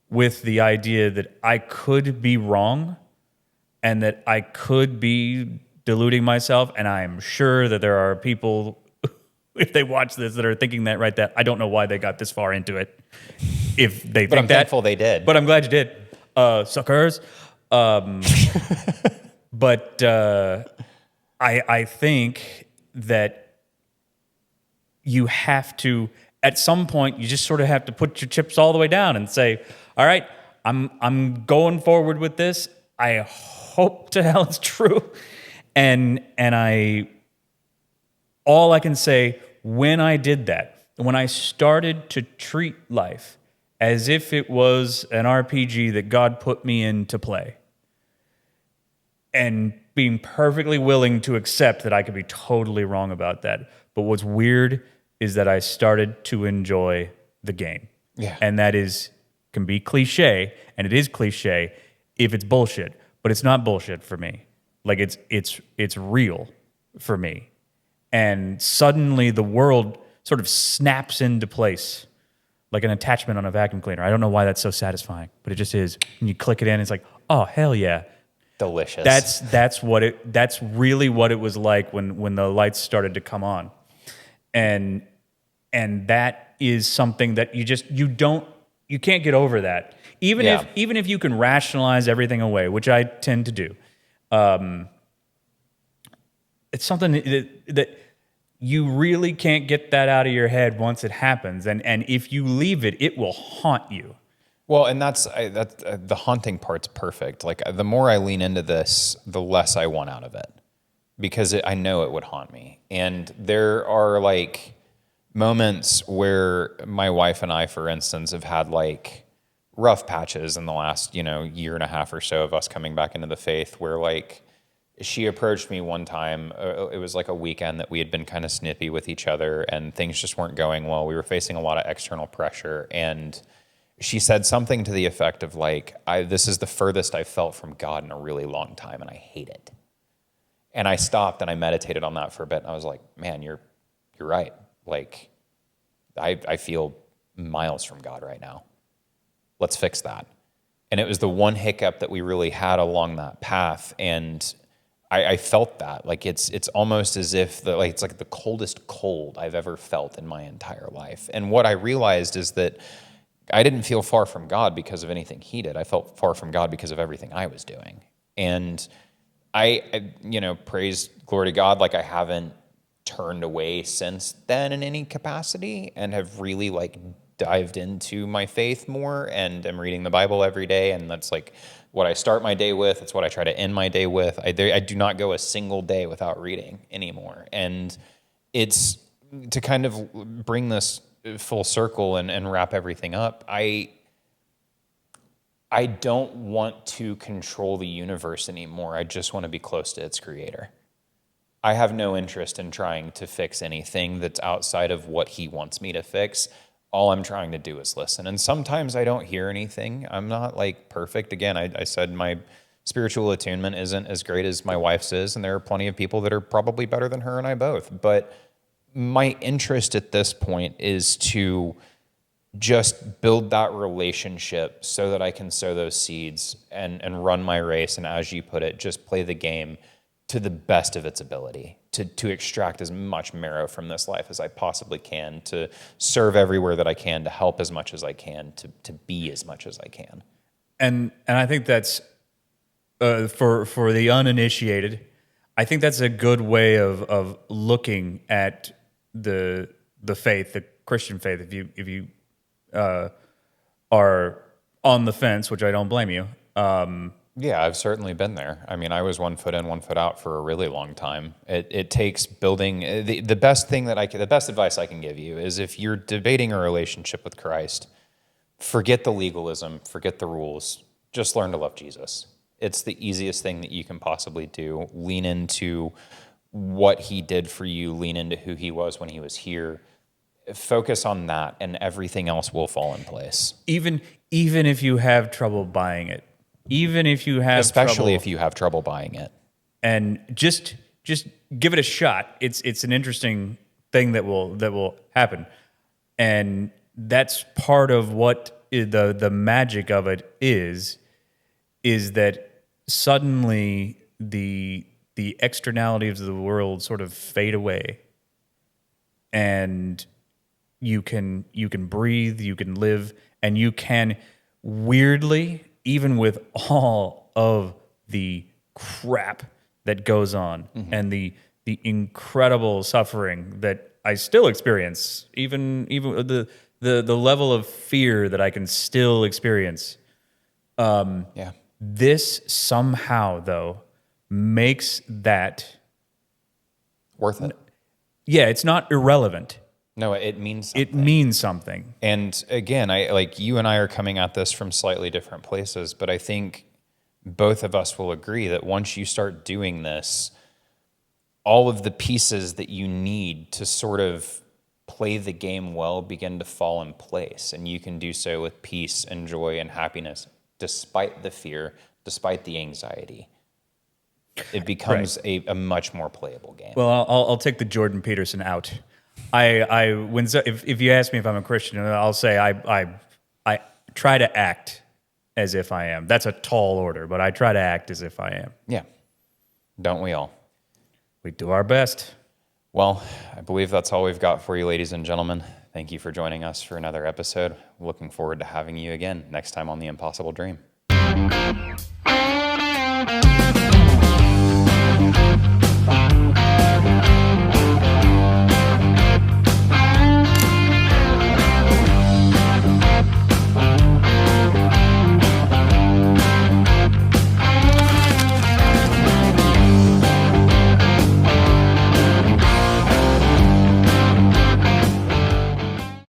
with the idea that I could be wrong and that I could be deluding myself. And I'm sure that there are people, if they watch this, that are thinking that right, that I don't know why they got this far into it. If they think but I'm thankful they did. But I'm glad you did. Suckers. But I think that you have to, at some point, you just sort of have to put your chips all the way down and say, all right, I'm going forward with this. I hope to hell it's true. And all I can say, when I did that, when I started to treat life as if it was an RPG that God put me in to play, and being perfectly willing to accept that I could be totally wrong about that. But what's weird is that I started to enjoy the game. Yeah. And that can be cliche, and it is cliche. if it's bullshit, but it's not bullshit for me. Like it's real for me. And suddenly the world sort of snaps into place like an attachment on a vacuum cleaner. I don't know why that's so satisfying, but it just is. And you click it in, it's like, oh hell yeah. Delicious. That's really what it was like when the lights started to come on. And that is something that you can't get over that. Even if you can rationalize everything away, which I tend to do. It's something that you really can't get that out of your head once it happens. And if you leave it, it will haunt you. Well, and that's the haunting part's perfect. Like the more I lean into this, the less I want out of it, because I know it would haunt me. And there are like moments where my wife and I, for instance, have had like rough patches in the last, year and a half or so of us coming back into the faith, where like she approached me one time. It was like a weekend that we had been kind of snippy with each other and things just weren't going well. We were facing a lot of external pressure, and she said something to the effect of like, this is the furthest I've felt from God in a really long time, and I hate it. And I stopped and I meditated on that for a bit, and I was like, man, you're right. Like, I feel miles from God right now. Let's fix that. And it was the one hiccup that we really had along that path, and I felt that. Like, it's almost as if it's like the coldest cold I've ever felt in my entire life. And what I realized is that I didn't feel far from God because of anything he did. I felt far from God because of everything I was doing. And I praise, glory to God, like I haven't turned away since then in any capacity, and have really like dived into my faith more, and am reading the Bible every day. And that's like what I start my day with. It's what I try to end my day with. I do not go a single day without reading anymore. And it's to kind of bring this full circle and wrap everything up. I don't want to control the universe anymore. I just want to be close to its creator. I have no interest in trying to fix anything that's outside of what he wants me to fix. All I'm trying to do is listen. And sometimes I don't hear anything. I'm not like perfect. Again, I said my spiritual attunement isn't as great as my wife's is, and there are plenty of people that are probably better than her and I both. But my interest at this point is to just build that relationship so that I can sow those seeds and run my race. And as you put it, just play the game to the best of its ability, to extract as much marrow from this life as I possibly can, to serve everywhere that I can, to help as much as I can, to be as much as I can. And I think that's for the uninitiated. I think that's a good way of looking at the faith, the Christian faith. If you are on the fence, which I don't blame you. Yeah, I've certainly been there. I mean, I was 1 foot in, 1 foot out for a really long time. It takes building the best thing the best advice I can give you is, if you're debating a relationship with Christ, forget the legalism, forget the rules, just learn to love Jesus. It's the easiest thing that you can possibly do. Lean into what he did for you, lean into who he was when he was here. Focus on that, and everything else will fall in place. Even if you have trouble buying it. Even if you have Especially if you have trouble buying it. And just give it a shot. It's an interesting thing that will happen. And that's part of what the magic of it is that suddenly the externalities of the world sort of fade away. And you can breathe, you can live, and you can weirdly, even with all of the crap that goes on, and the incredible suffering that I still experience, even the level of fear that I can still experience. This somehow, though, makes that worth it. Yeah, it's not irrelevant. No, it means something. It means something. And again, you and I are coming at this from slightly different places, but I think both of us will agree that once you start doing this, all of the pieces that you need to sort of play the game well begin to fall in place. And you can do so with peace and joy and happiness, despite the fear, despite the anxiety, it becomes a much more playable game. Well, I'll take the Jordan Peterson out. If you ask me if I'm a Christian, I'll say I try to act as if I am. That's a tall order, but I try to act as if I am. Yeah. Don't we all? We do our best. Well, I believe that's all we've got for you, ladies and gentlemen. Thank you for joining us for another episode. Looking forward to having you again next time on The Impossible Dream.